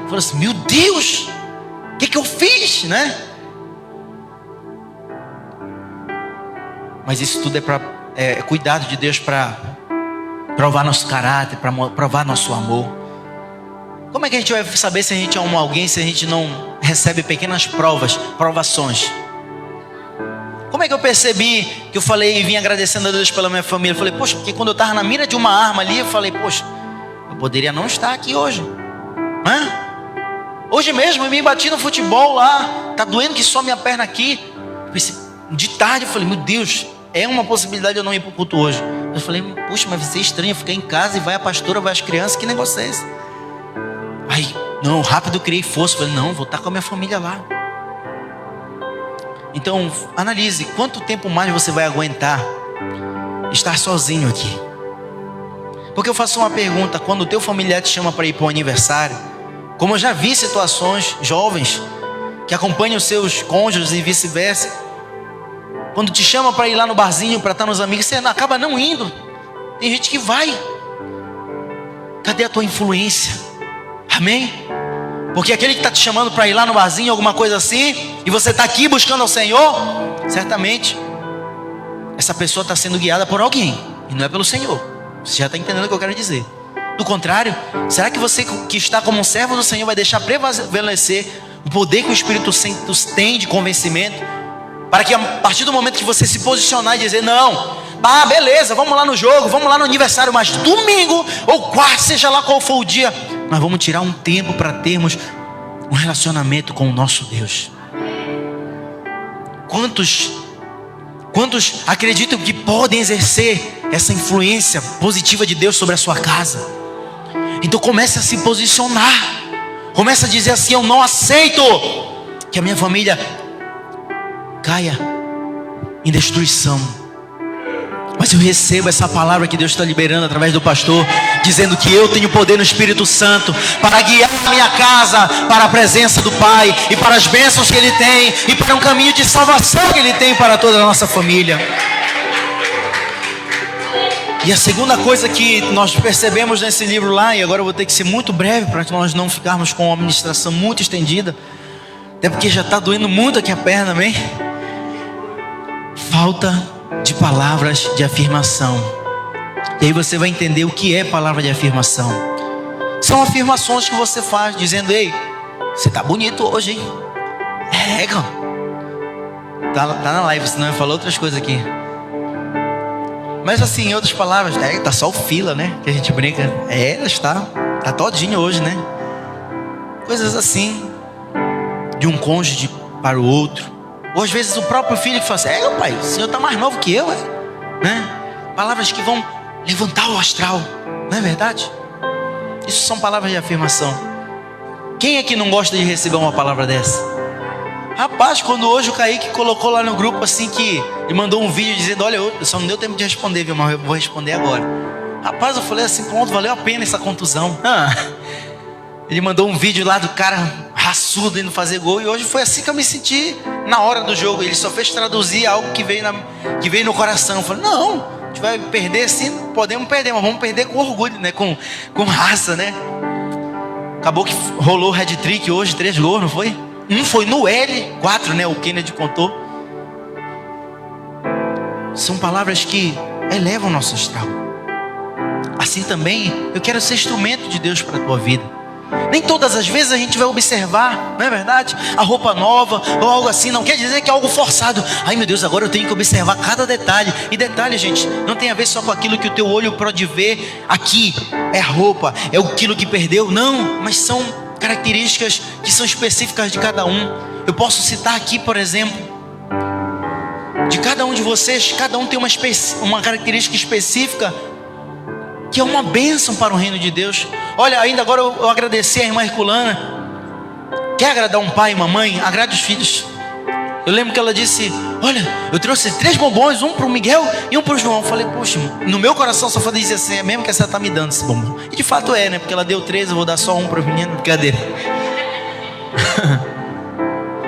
fala assim, meu Deus, o que eu fiz, né? Mas isso tudo é cuidado de Deus para provar nosso caráter, para provar nosso amor. Como é que a gente vai saber se a gente ama alguém se a gente não recebe pequenas provações? Como é que eu percebi que eu falei e vim agradecendo a Deus pela minha família? Eu falei, poxa, porque quando eu estava na mira de uma arma ali, eu falei, poxa, eu poderia não estar aqui hoje. Hoje mesmo eu me bati no futebol lá, tá doendo que só minha perna aqui. De tarde eu falei, meu Deus, é uma possibilidade de eu não ir para o culto hoje. Eu falei, puxa, mas vai ser estranho ficar em casa e vai a pastora, vai as crianças, que negócio é esse? Aí, não, rápido eu criei força, falei, não, vou estar com a minha família lá. Então, analise, quanto tempo mais você vai aguentar estar sozinho aqui? Porque eu faço uma pergunta, quando o teu familiar te chama para ir para um aniversário, como eu já vi situações, jovens, que acompanham os seus cônjuges e vice-versa, quando te chama para ir lá no barzinho, para estar nos amigos, você acaba não indo. Tem gente que vai. Cadê a tua influência? Amém? Porque aquele que está te chamando para ir lá no barzinho, alguma coisa assim, e você está aqui buscando ao Senhor, certamente essa pessoa está sendo guiada por alguém, e não é pelo Senhor. Você já está entendendo o que eu quero dizer. Do contrário, será que você que está como um servo do Senhor vai deixar prevalecer o poder que o Espírito Santo tem de convencimento, para que a partir do momento que você se posicionar e dizer, não Ah, beleza, vamos lá no jogo, vamos lá no aniversário, mas domingo ou quarta, seja lá qual for o dia, nós vamos tirar um tempo para termos um relacionamento com o nosso Deus. Quantos acreditam que podem exercer essa influência positiva de Deus sobre a sua casa? Então comece a se posicionar. Comece a dizer assim: eu não aceito que a minha família caia em destruição, mas eu recebo essa palavra que Deus está liberando através do pastor, dizendo que eu tenho poder no Espírito Santo para guiar a minha casa para a presença do Pai, e para as bênçãos que Ele tem, e para um caminho de salvação que Ele tem para toda a nossa família. E a segunda coisa que nós percebemos nesse livro lá, e agora eu vou ter que ser muito breve para nós não ficarmos com uma administração muito estendida, até porque já está doendo muito aqui a perna, amém? Falta de palavras de afirmação. E aí você vai entender o que é palavra de afirmação. São afirmações que você faz dizendo: ei, você tá bonito hoje, hein? É, cara. Tá na live, senão eu falo outras coisas aqui. Mas assim, em outras palavras, tá só o fila, né? Que a gente brinca. Tá todinho hoje, né? Coisas assim, de um cônjuge para o outro. Ou às vezes o próprio filho que fala assim: meu pai, o senhor está mais novo que eu, né? Palavras que vão levantar o astral, não é verdade? Isso são palavras de afirmação. Quem é que não gosta de receber uma palavra dessa? Rapaz, quando hoje o Kaique colocou lá no grupo assim, que ele mandou um vídeo dizendo: olha, eu só não deu tempo de responder, viu, mas eu vou responder agora. Rapaz, eu falei assim: pronto, valeu a pena essa contusão. Ele mandou um vídeo lá do cara raçudo indo fazer gol, e hoje foi assim que eu me senti na hora do jogo. Ele só fez traduzir algo que veio no coração. Eu falei: não, a gente vai perder sim, podemos perder, mas vamos perder com orgulho, né? Com raça, né? Acabou que rolou o hat-trick hoje, 3 gols, não foi? Um foi no L4, né? O Kennedy contou. São palavras que elevam o nosso astral. Assim também, eu quero ser instrumento de Deus para a tua vida. Nem todas as vezes a gente vai observar, não é verdade? A roupa nova ou algo assim, não quer dizer que é algo forçado. Ai meu Deus, agora eu tenho que observar cada detalhe. E detalhe, gente, não tem a ver só com aquilo que o teu olho pode ver aqui. É a roupa, é aquilo que perdeu. Não, mas são características que são específicas de cada um. Eu posso citar aqui, por exemplo, de cada um de vocês, cada um tem uma característica específica que é uma bênção para o reino de Deus. Olha, ainda agora eu agradeci a irmã Herculana. Quer agradar um pai e uma mãe? Agrade os filhos. Eu lembro que ela disse: olha, eu trouxe 3 bombons, um para o Miguel e um para o João. Eu falei: poxa, no meu coração só falei assim: é mesmo que essa está me dando esse bombom. E de fato é, né? Porque ela deu 3, eu vou dar só um para o menino. Brincadeira.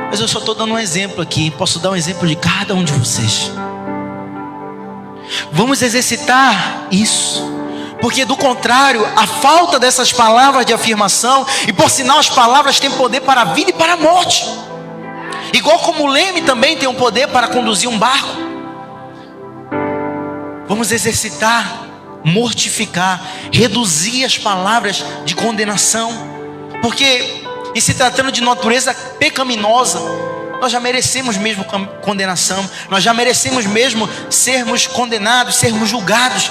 Mas eu só estou dando um exemplo aqui. Posso dar um exemplo de cada um de vocês. Vamos exercitar isso. Porque do contrário, a falta dessas palavras de afirmação, e por sinal as palavras têm poder para a vida e para a morte, igual como o leme também tem um poder para conduzir um barco. Vamos exercitar, mortificar, reduzir as palavras de condenação. Porque em se tratando de natureza pecaminosa, nós já merecemos mesmo condenação. Nós já merecemos mesmo sermos condenados, sermos julgados.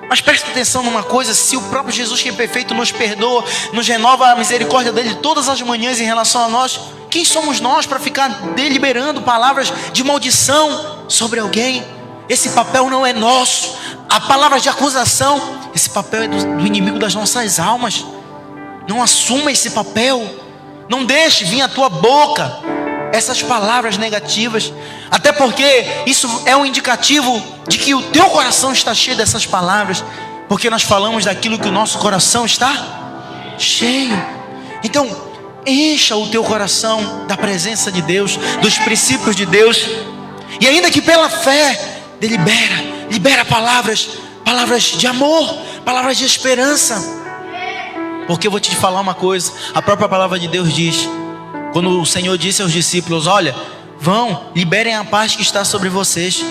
Mas preste atenção numa coisa: se o próprio Jesus, que é perfeito, nos perdoa, nos renova a misericórdia dele todas as manhãs em relação a nós, quem somos nós para ficar deliberando palavras de maldição sobre alguém? Esse papel não é nosso. A palavra de acusação, esse papel é do inimigo das nossas almas. Não assuma esse papel. Não deixe vir à tua boca essas palavras negativas, até porque isso é um indicativo de que o teu coração está cheio dessas palavras, porque nós falamos daquilo que o nosso coração está cheio. Então encha o teu coração da presença de Deus, dos princípios de Deus, e ainda que pela fé, libera palavras de amor, palavras de esperança. Porque eu vou te falar uma coisa: a própria palavra de Deus diz, quando o Senhor disse aos discípulos: olha, vão, liberem a paz que está sobre vocês.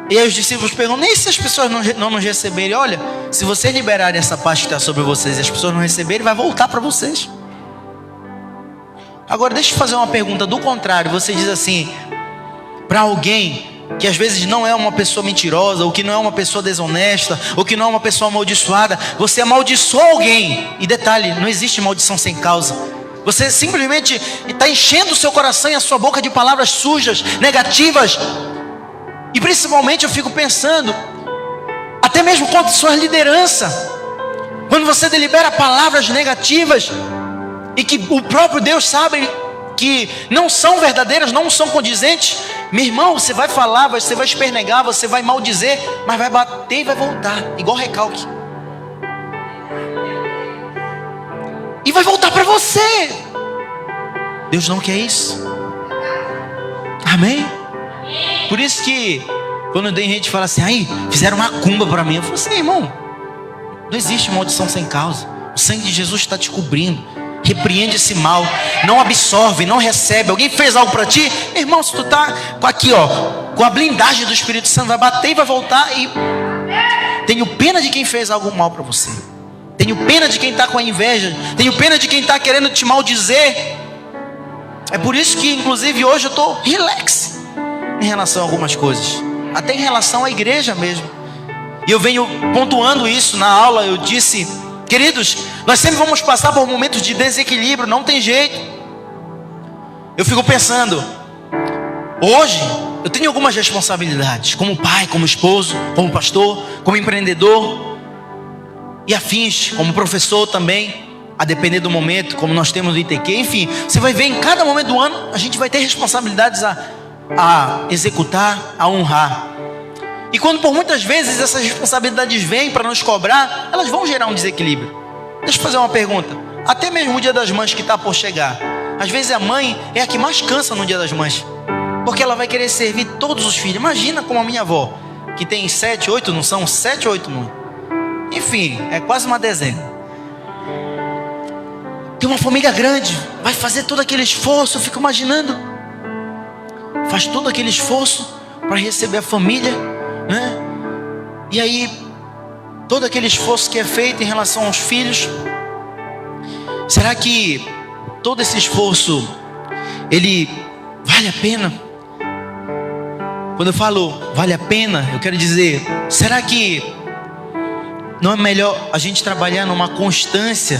E aí os discípulos perguntam: nem se as pessoas não nos receberem? Olha, se vocês liberarem essa paz que está sobre vocês e as pessoas não receberem, vai voltar para vocês. Agora deixa eu fazer uma pergunta do contrário. Você diz assim para alguém: que às vezes não é uma pessoa mentirosa, ou que não é uma pessoa desonesta, ou que não é uma pessoa amaldiçoada, você amaldiçoou alguém. E detalhe, não existe maldição sem causa. Você simplesmente está enchendo o seu coração e a sua boca de palavras sujas, negativas. E principalmente eu fico pensando, até mesmo contra a sua liderança. Quando você delibera palavras negativas, e que o próprio Deus sabe que não são verdadeiras, não são condizentes, meu irmão, você vai falar, você vai espernegar, você vai maldizer, mas vai bater e vai voltar, igual recalque. E vai voltar para você. Deus não quer isso. Amém? Por isso que quando tem gente que fala assim, aí fizeram macumba para mim, eu falo assim, irmão, não existe maldição sem causa. O sangue de Jesus está te cobrindo. Repreende esse mal, não absorve, não recebe. Alguém fez algo para ti, irmão, se tu tá aqui, ó, com a blindagem do Espírito Santo, vai bater e vai voltar. E tenho pena de quem fez algo mal para você. Tenho pena de quem está com a inveja. Tenho pena de quem está querendo te maldizer. É por isso que inclusive hoje eu estou relax em relação a algumas coisas, até em relação à igreja mesmo. E eu venho pontuando isso na aula. Eu disse, queridos, nós sempre vamos passar por momentos de desequilíbrio, não tem jeito. Eu fico pensando, hoje eu tenho algumas responsabilidades, como pai, como esposo, como pastor, como empreendedor e afins, como professor também, a depender do momento, como nós temos no ITQ. Enfim, você vai ver em cada momento do ano, a gente vai ter responsabilidades a executar, a honrar. E quando por muitas vezes essas responsabilidades vêm para nos cobrar, elas vão gerar um desequilíbrio. Deixa eu fazer uma pergunta. Até mesmo o dia das mães que está por chegar, às vezes a mãe é a que mais cansa no dia das mães, porque ela vai querer servir todos os filhos. Imagina como a minha avó, que tem 7, 8, não são? 7 ou 8 não. Enfim, é quase uma dezena. Tem uma família grande, vai fazer todo aquele esforço. Eu fico imaginando, faz todo aquele esforço para receber a família, né? E aí, todo aquele esforço que é feito em relação aos filhos, será que todo esse esforço, ele vale a pena? Quando eu falo vale a pena, eu quero dizer, será que não é melhor a gente trabalhar numa constância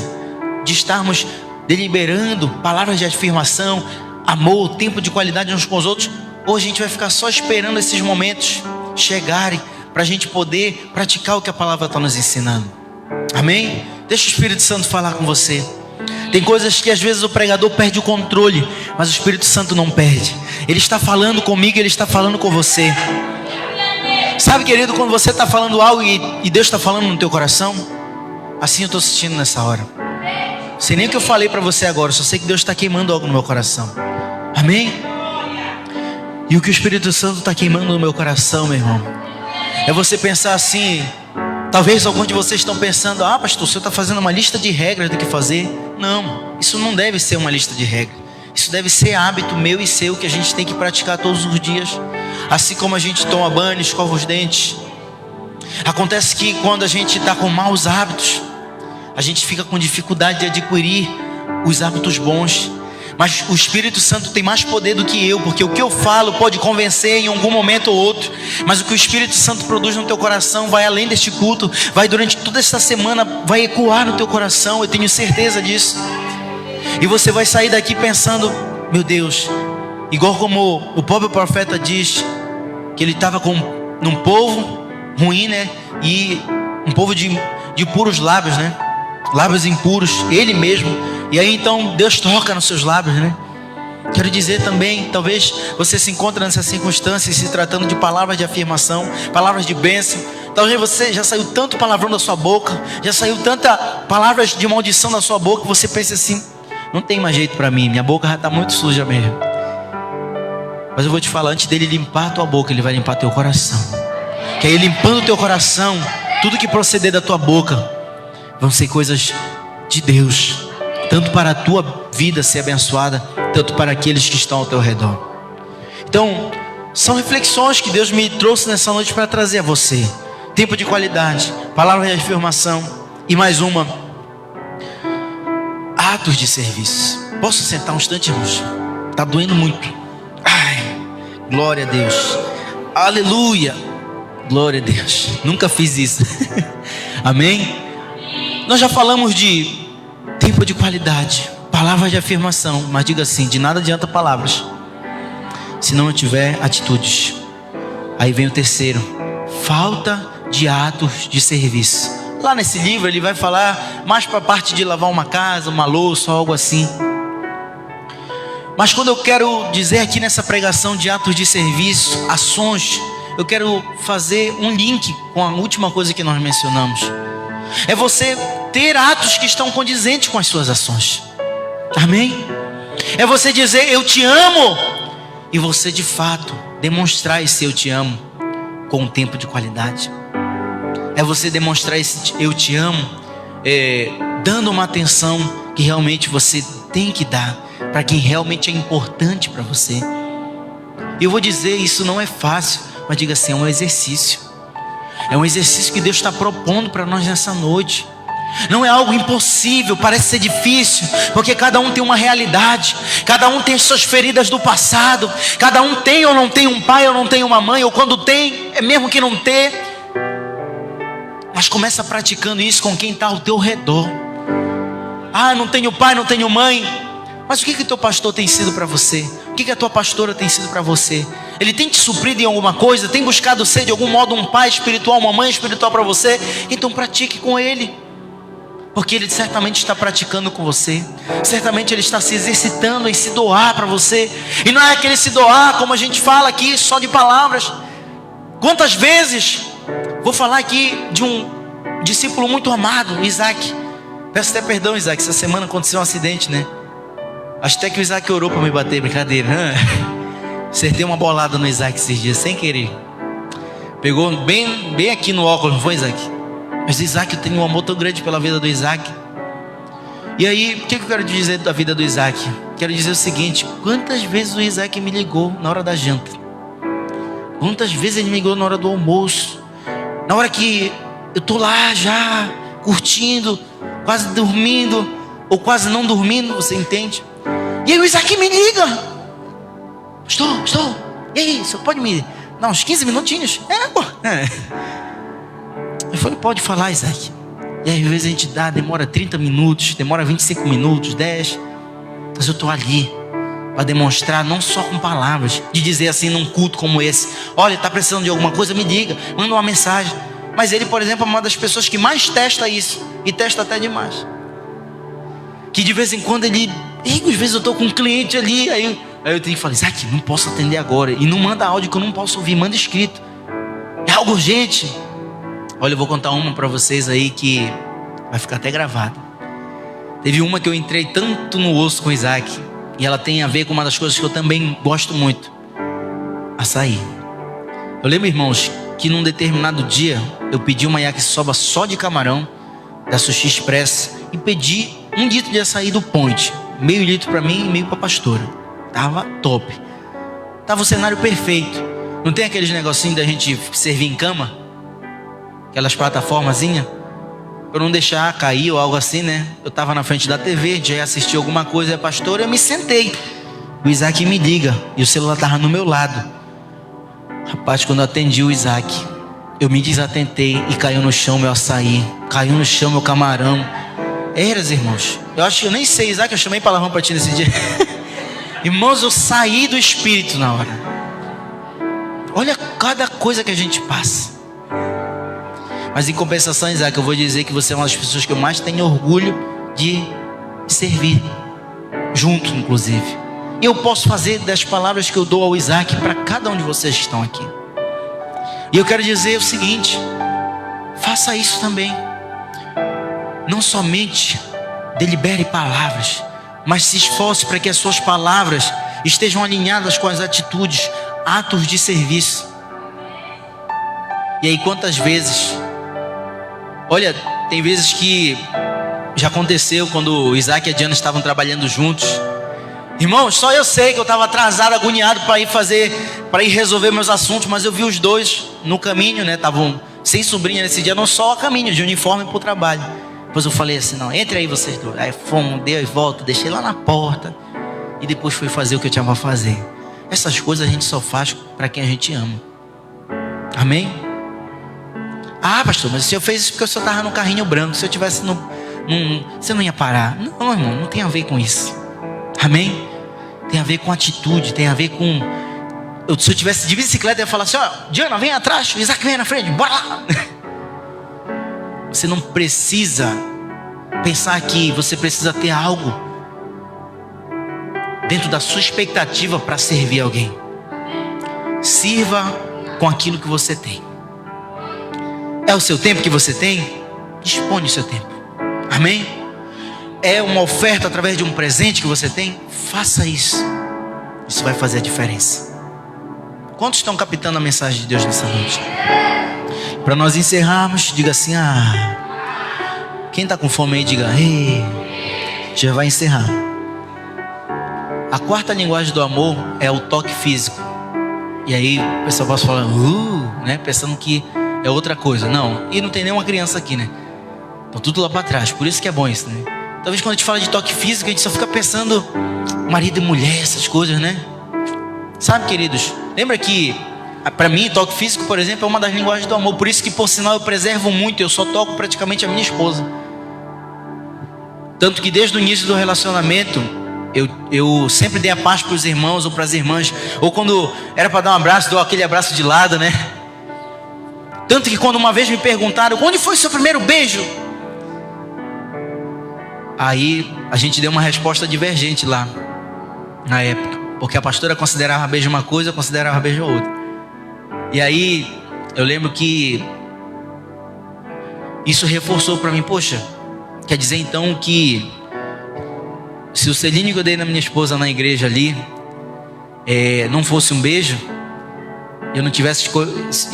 de estarmos deliberando palavras de afirmação, amor, tempo de qualidade uns com os outros? Ou a gente vai ficar só esperando esses momentos chegarem para a gente poder praticar o que a palavra está nos ensinando? Amém? Deixa o Espírito Santo falar com você. Tem coisas que às vezes o pregador perde o controle, mas o Espírito Santo não perde. Ele está falando comigo, ele está falando com você. Sabe, querido, quando você está falando algo e Deus está falando no teu coração, assim eu estou sentindo nessa hora. Sei nem o que eu falei para você agora, só sei que Deus está queimando algo no meu coração. Amém? E o que o Espírito Santo está queimando no meu coração, meu irmão, é você pensar assim. Talvez alguns de vocês estão pensando, pastor, o senhor está fazendo uma lista de regras do que fazer. Não, isso não deve ser uma lista de regras. Isso deve ser hábito meu e seu, que a gente tem que praticar todos os dias. Assim como a gente toma banho, escova os dentes. Acontece que quando a gente está com maus hábitos, a gente fica com dificuldade de adquirir os hábitos bons. Mas o Espírito Santo tem mais poder do que eu, porque o que eu falo pode convencer em algum momento ou outro, mas o que o Espírito Santo produz no teu coração vai além deste culto, vai durante toda esta semana, vai ecoar no teu coração, eu tenho certeza disso. E você vai sair daqui pensando, meu Deus, igual como o próprio profeta diz, que ele estava com um povo ruim, né? E um povo de puros lábios, né? Lábios impuros, ele mesmo. E aí então Deus toca nos seus lábios, né? Quero dizer também, talvez você se encontre nessa circunstância, se tratando de palavras de afirmação, palavras de bênção. Talvez você já saiu tanto palavrão da sua boca, já saiu tanta palavras de maldição da sua boca, que você pensa assim, não tem mais jeito para mim, minha boca já está muito suja mesmo. Mas eu vou te falar, antes dele limpar a tua boca, ele vai limpar teu coração. Que aí limpando o teu coração, tudo que proceder da tua boca vão ser coisas de Deus, tanto para a tua vida ser abençoada, tanto para aqueles que estão ao teu redor. Então, são reflexões que Deus me trouxe nessa noite para trazer a você. Tempo de qualidade, palavra de afirmação e mais uma, atos de serviço. Posso sentar um instante, irmãos? Está doendo muito. Ai, glória a Deus. Aleluia. Glória a Deus. Nunca fiz isso. Amém? Nós já falamos de tempo de qualidade, palavras de afirmação, mas diga assim: de nada adianta palavras se não tiver atitudes. Aí vem o terceiro: falta de atos de serviço. Lá nesse livro ele vai falar mais para a parte de lavar uma casa, uma louça, algo assim. Mas quando eu quero dizer aqui nessa pregação de atos de serviço, ações, eu quero fazer um link com a última coisa que nós mencionamos. É você ter atos que estão condizentes com as suas ações. Amém? É você dizer eu te amo, e você de fato demonstrar esse eu te amo com um tempo de qualidade. É você demonstrar esse eu te amo dando uma atenção que realmente você tem que dar para quem realmente é importante para você. E eu vou dizer, isso não é fácil, mas diga assim: é um exercício. É um exercício que Deus está propondo para nós nessa noite. Não é algo impossível, parece ser difícil, porque cada um tem uma realidade, cada um tem as suas feridas do passado, cada um tem ou não tem um pai ou não tem uma mãe, ou quando tem, é mesmo que não ter. Mas começa praticando isso com quem está ao teu redor. Ah, não tenho pai, não tenho mãe. Mas o que teu pastor tem sido para você? O que a tua pastora tem sido para você? Ele tem te suprido em alguma coisa? Tem buscado ser de algum modo um pai espiritual, uma mãe espiritual para você? Então pratique com ele, porque ele certamente está praticando com você. Certamente ele está se exercitando em se doar para você. E não é aquele se doar como a gente fala aqui, só de palavras. Quantas vezes, vou falar aqui de um discípulo muito amado, Isaac. Peço até perdão, Isaac, essa semana aconteceu um acidente, né? Acho até que o Isaac orou para me bater, brincadeira. Acertei uma bolada no Isaac esses dias, sem querer. Pegou bem aqui no óculos, não foi, Isaac? Mas Isaac, eu tenho um amor tão grande pela vida do Isaac. E aí, o que eu quero dizer da vida do Isaac? Quero dizer o seguinte: quantas vezes o Isaac me ligou na hora da janta? Quantas vezes ele me ligou na hora do almoço? Na hora que eu estou lá já, curtindo, quase dormindo, ou quase não dormindo, você entende? E aí o Isaac me liga: Estou. E aí, você pode me dar uns 15 minutinhos? Eu falei: pode falar, Isaac. E aí às vezes a gente demora 30 minutos, demora 25 minutos, 10. Mas eu estou ali para demonstrar, não só com palavras, de dizer assim num culto como esse: olha, está precisando de alguma coisa, me diga, manda uma mensagem. Mas ele, por exemplo, é uma das pessoas que mais testa isso, e testa até demais. Que de vez em quando às vezes eu estou com um cliente ali, aí eu tenho que falar: Isaac, não posso atender agora. E não manda áudio que eu não posso ouvir, manda escrito. É algo urgente. Olha, eu vou contar uma para vocês aí que vai ficar até gravada. Teve uma que eu entrei tanto no osso com o Isaac, e ela tem a ver com uma das coisas que eu também gosto muito: açaí. Eu lembro, irmãos, que num determinado dia eu pedi uma yakisoba só de camarão da Sushi Express e pedi 1 litro de açaí do Ponte, meio litro para mim e meio para a pastora. Tava top, tava o cenário perfeito. Não tem aqueles negocinhos da gente servir em cama, aquelas plataformazinhas, para não deixar cair ou algo assim, né? Eu tava na frente da TV, já ia assistir alguma coisa, a pastora, eu me sentei. O Isaac me liga e o celular tava no meu lado. Rapaz, quando eu atendi o Isaac, eu me desatentei e caiu no chão meu açaí, caiu no chão meu camarão. Irmãos, eu acho que eu nem sei, Isaac, eu chamei palavrão para ti nesse dia. Irmãos, eu saí do espírito na hora. Olha cada coisa que a gente passa. Mas em compensação, Isaac, eu vou dizer que você é uma das pessoas que eu mais tenho orgulho de servir, junto inclusive. E eu posso fazer das palavras que eu dou ao Isaac para cada um de vocês que estão aqui. E eu quero dizer o seguinte: faça isso também. Não somente delibere palavras, mas se esforce para que as suas palavras estejam alinhadas com as atitudes, atos de serviço. E aí quantas vezes, olha, tem vezes que já aconteceu quando o Isaac e a Diana estavam trabalhando juntos. Irmãos, só eu sei que eu estava atrasado, agoniado para ir resolver meus assuntos, mas eu vi os dois no caminho, né? Estavam sem sobrinha nesse dia, não só a caminho, de uniforme para o trabalho. Depois eu falei assim: não, entre aí vocês dois. Aí fomos, dei a volta, deixei lá na porta e depois fui fazer o que eu tinha para fazer. Essas coisas a gente só faz para quem a gente ama. Amém? Ah, pastor, mas o senhor fez isso porque o senhor estava no carrinho branco. Se eu tivesse você não ia parar. Não, irmão, não tem a ver com isso. Amém? Tem a ver com atitude, tem a ver com... Se eu tivesse de bicicleta, eu ia falar assim: ó, Diana, vem atrás, Isaac vem na frente, bora lá. Você não precisa pensar que você precisa ter algo dentro da sua expectativa para servir alguém. Sirva com aquilo que você tem. É o seu tempo que você tem? Dispõe do seu tempo. Amém? É uma oferta através de um presente que você tem? Faça isso. Isso vai fazer a diferença. Quantos estão captando a mensagem de Deus nessa noite? Para nós encerrarmos, diga assim: quem está com fome aí, diga: ei, já vai encerrar. A quarta linguagem do amor é o toque físico. E aí o pessoal pode falar, né? Pensando que é outra coisa. Não, e não tem nenhuma criança aqui, né? Estão tudo lá para trás, por isso que é bom isso, né? Talvez quando a gente fala de toque físico, a gente só fica pensando marido e mulher, essas coisas, né? Sabe, queridos, lembra que para mim toque físico, por exemplo, é uma das linguagens do amor. Por isso que, por sinal, eu preservo muito. Eu só toco praticamente a minha esposa. Tanto que desde o início do relacionamento eu sempre dei a paz para os irmãos ou para as irmãs. Ou quando era para dar um abraço, dou aquele abraço de lado, né? Tanto que quando uma vez me perguntaram: onde foi o seu primeiro beijo? Aí a gente deu uma resposta divergente lá na época, porque a pastora considerava beijo uma coisa, eu considerava beijo outra. E aí eu lembro que isso reforçou para mim: poxa, quer dizer então que se o selinho que eu dei na minha esposa na igreja ali não fosse um beijo,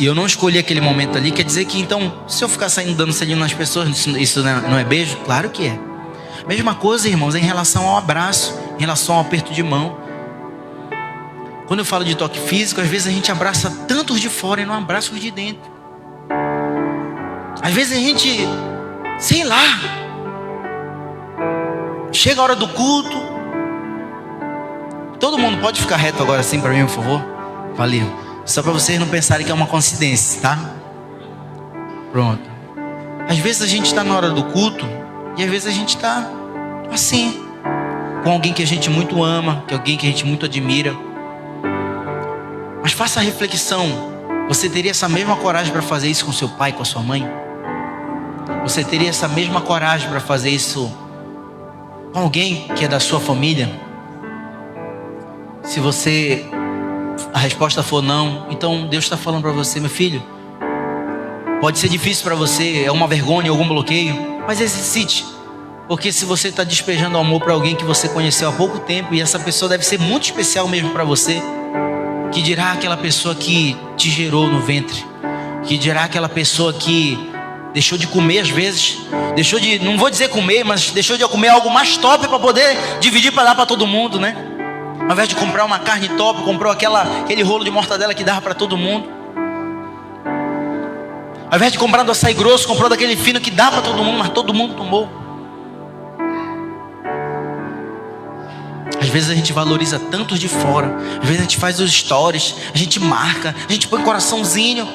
eu não escolhi aquele momento ali, quer dizer que então, se eu ficar saindo dando selinho nas pessoas, isso não é beijo? Claro que é. Mesma coisa, irmãos, em relação ao abraço, em relação ao aperto de mão. Quando eu falo de toque físico, às vezes a gente abraça tantos de fora e não abraça os de dentro. Às vezes a gente, sei lá, chega a hora do culto. Todo mundo pode ficar reto agora assim para mim, por favor? Valeu. Só para vocês não pensarem que é uma coincidência, tá? Pronto. Às vezes a gente está na hora do culto e às vezes a gente está assim, com alguém que a gente muito ama, que alguém que a gente muito admira. Mas faça a reflexão: você teria essa mesma coragem para fazer isso com seu pai, com a sua mãe? Você teria essa mesma coragem para fazer isso com alguém que é da sua família? Se a resposta for não, então Deus está falando para você: meu filho, pode ser difícil para você, é uma vergonha, algum bloqueio, mas exercite. Porque se você está despejando amor para alguém que você conheceu há pouco tempo, e essa pessoa deve ser muito especial mesmo para você, que dirá aquela pessoa que te gerou no ventre, que dirá aquela pessoa que deixou de comer às vezes, deixou de, não vou dizer comer, mas deixou de comer algo mais top para poder dividir para dar para todo mundo, né? Ao invés de comprar uma carne top, comprou aquele rolo de mortadela que dava para todo mundo. Ao invés de comprar do açaí grosso, comprou daquele fino que dava para todo mundo, mas todo mundo tomou. Às vezes a gente valoriza tantos de fora. Às vezes a gente faz os stories, a gente marca, a gente põe coraçãozinho.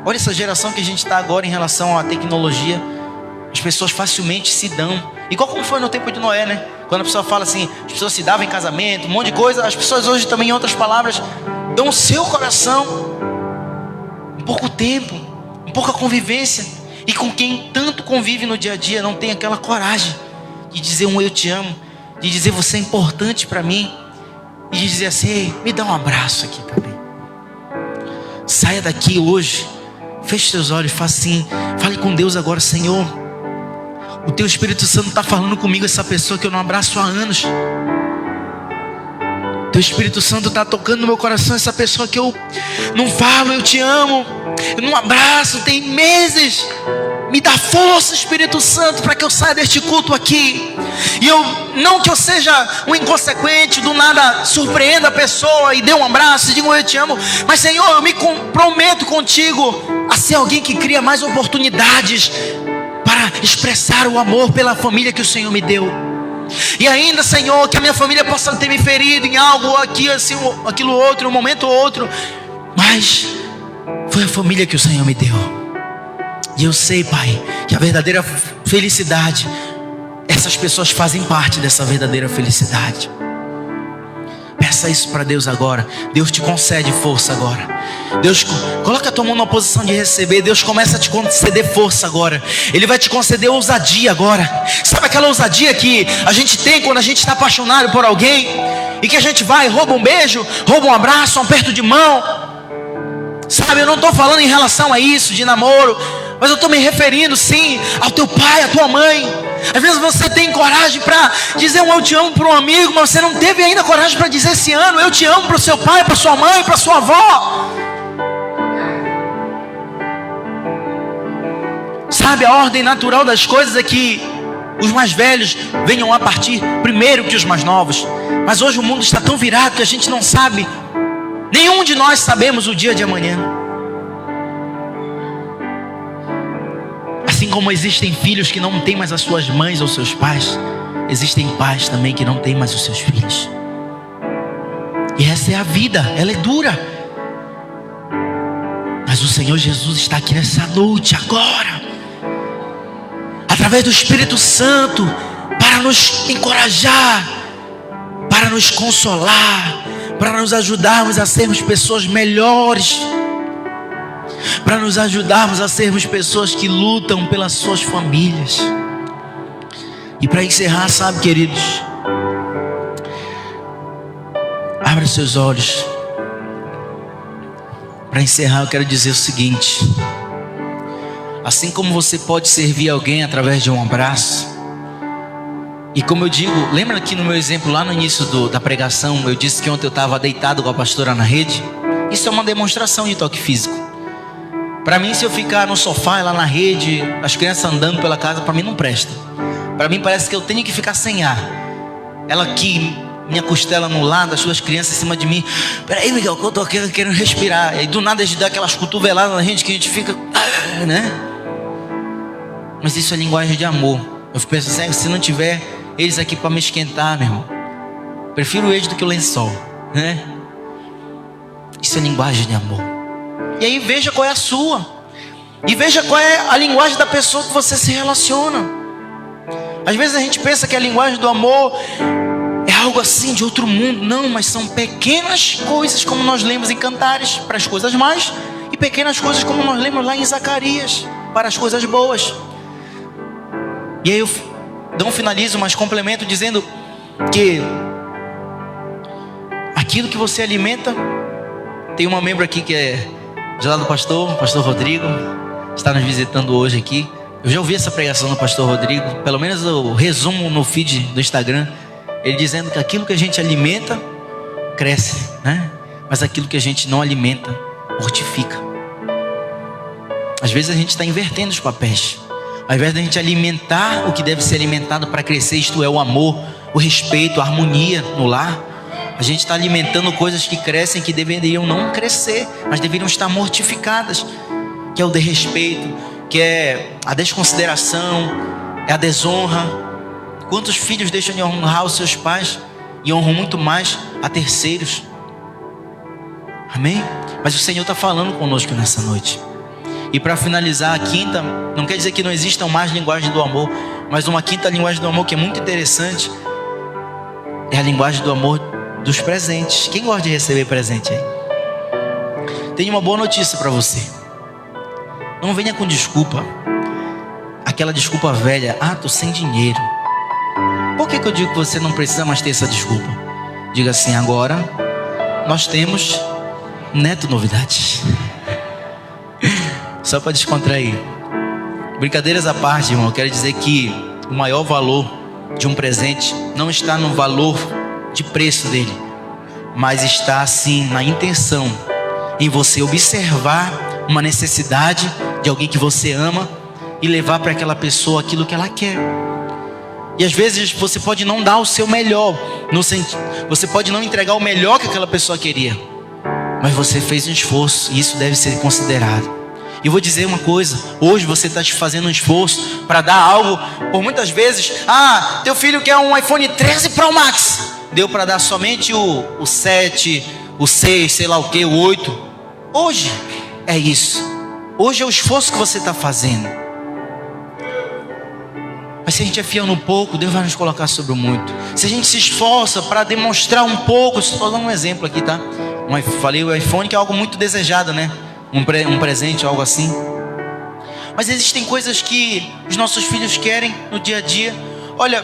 Olha essa geração que a gente está agora em relação à tecnologia. As pessoas facilmente se dão. Igual como foi no tempo de Noé, né? Quando a pessoa fala assim, as pessoas se davam em casamento, um monte de coisa. As pessoas hoje também, em outras palavras, dão o seu coração. Em pouco tempo, em pouca convivência. E com quem tanto convive no dia a dia, não tem aquela coragem de dizer um eu te amo, de dizer você é importante para mim, e de dizer assim: ei, me dá um abraço aqui também. Saia daqui hoje, feche seus olhos, faça assim, fale com Deus agora: Senhor, o teu Espírito Santo está falando comigo, essa pessoa que eu não abraço há anos. Teu Espírito Santo está tocando no meu coração, essa pessoa que eu não falo, eu te amo, eu não abraço, tem meses. Me dá força, Espírito Santo, para que eu saia deste culto aqui. E não que eu seja um inconsequente, do nada surpreenda a pessoa e dê um abraço e diga eu te amo. Mas Senhor, eu me comprometo contigo a ser alguém que cria mais oportunidades para expressar o amor pela família que o Senhor me deu. E ainda, Senhor, que a minha família possa ter me ferido em algo aqui, assim, aquilo outro, um momento ou outro, mas foi a família que o Senhor me deu. E eu sei, Pai, que a verdadeira felicidade, essas pessoas fazem parte dessa verdadeira felicidade. Peça isso para Deus agora. Deus te concede força agora. Deus, coloca a tua mão na posição de receber. Deus começa a te conceder força agora. Ele vai te conceder ousadia agora. Sabe aquela ousadia que a gente tem quando a gente está apaixonado por alguém, e que a gente vai, rouba um beijo, rouba um abraço, um aperto de mão? Sabe, eu não estou falando em relação a isso de namoro, mas eu estou me referindo sim ao teu pai, à tua mãe. Às vezes você tem coragem para dizer um eu te amo para um amigo, mas você não teve ainda coragem para dizer esse ano eu te amo para o seu pai, para sua mãe, para sua avó. Sabe, a ordem natural das coisas é que os mais velhos venham a partir primeiro que os mais novos. Mas hoje o mundo está tão virado que a gente não sabe, nenhum de nós sabemos o dia de amanhã. Assim como existem filhos que não têm mais as suas mães ou seus pais, existem pais também que não têm mais os seus filhos. E essa é a vida, ela é dura. Mas o Senhor Jesus está aqui nessa noite agora, através do Espírito Santo, para nos encorajar, para nos consolar, para nos ajudarmos a sermos pessoas melhores, para nos ajudarmos a sermos pessoas que lutam pelas suas famílias. E para encerrar, sabe, queridos, abra seus olhos. Para encerrar, eu quero dizer o seguinte: assim como você pode servir alguém através de um abraço, e como eu digo, lembra que no meu exemplo lá no início da pregação, eu disse que ontem eu estava deitado com a pastora na rede? Isso é uma demonstração de toque físico. Para mim, se eu ficar no sofá lá na rede, as crianças andando pela casa, para mim não presta. Para mim parece que eu tenho que ficar sem ar. Ela aqui, minha costela no lado, as suas crianças em cima de mim. Peraí, Miguel, que eu tô querendo respirar. E do nada a gente dá aquelas cotoveladas na gente que a gente fica, né? Mas isso é linguagem de amor. Eu penso assim, se não tiver eles aqui para me esquentar, meu irmão, prefiro eles do que o lençol, né? Isso é linguagem de amor. E aí veja qual é a sua, e veja qual é a linguagem da pessoa que você se relaciona. Às vezes a gente pensa que a linguagem do amor é algo assim de outro mundo. Não, mas são pequenas coisas, como nós lemos em Cantares, para as coisas más, e pequenas coisas como nós lemos lá em Zacarias, para as coisas boas. E aí eu não finalizo, mas complemento dizendo que aquilo que você alimenta. Tem uma membro aqui que é de lá do pastor Rodrigo, está nos visitando hoje aqui. Eu já ouvi essa pregação do pastor Rodrigo, pelo menos o resumo no feed do Instagram, ele dizendo que aquilo que a gente alimenta cresce, né? Mas aquilo que a gente não alimenta mortifica. Às vezes a gente está invertendo os papéis. Ao invés de a gente alimentar o que deve ser alimentado para crescer, isto é, o amor, o respeito, a harmonia no lar, a gente está alimentando coisas que crescem, que deveriam não crescer, mas deveriam estar mortificadas, que é o desrespeito, que é a desconsideração, é a desonra. Quantos filhos deixam de honrar os seus pais e honram muito mais a terceiros? Amém? Mas o Senhor está falando conosco nessa noite. E para finalizar, a quinta, não quer dizer que não existam mais linguagens do amor, mas uma quinta linguagem do amor que é muito interessante, é a linguagem do amor dos presentes. Quem gosta de receber presente aí? Tenho uma boa notícia para você. Não venha com desculpa, aquela desculpa velha. Tô sem dinheiro. Por que eu digo que você não precisa mais ter essa desculpa? Diga assim: agora nós temos Neto Novidades. Só para descontrair. Brincadeiras à parte, irmão, eu quero dizer que o maior valor de um presente não está no valor de preço dele, mas está assim na intenção, em você observar uma necessidade de alguém que você ama e levar para aquela pessoa aquilo que ela quer. E às vezes você pode não dar o seu melhor, você pode não entregar o melhor que aquela pessoa queria, mas você fez um esforço e isso deve ser considerado. E vou dizer uma coisa: hoje você está te fazendo um esforço para dar algo. Por muitas vezes, teu filho quer um iPhone 13 Pro Max, deu para dar somente o 7, o 6, sei lá o que, o 8. Hoje, é isso. Hoje é o esforço que você está fazendo. Mas se a gente é fiel no pouco, Deus vai nos colocar sobre o muito. Se a gente se esforça para demonstrar um pouco, estou dando um exemplo aqui, tá? Falei o iPhone, que é algo muito desejado, né? Um presente, algo assim. Mas existem coisas que os nossos filhos querem no dia a dia. Olha,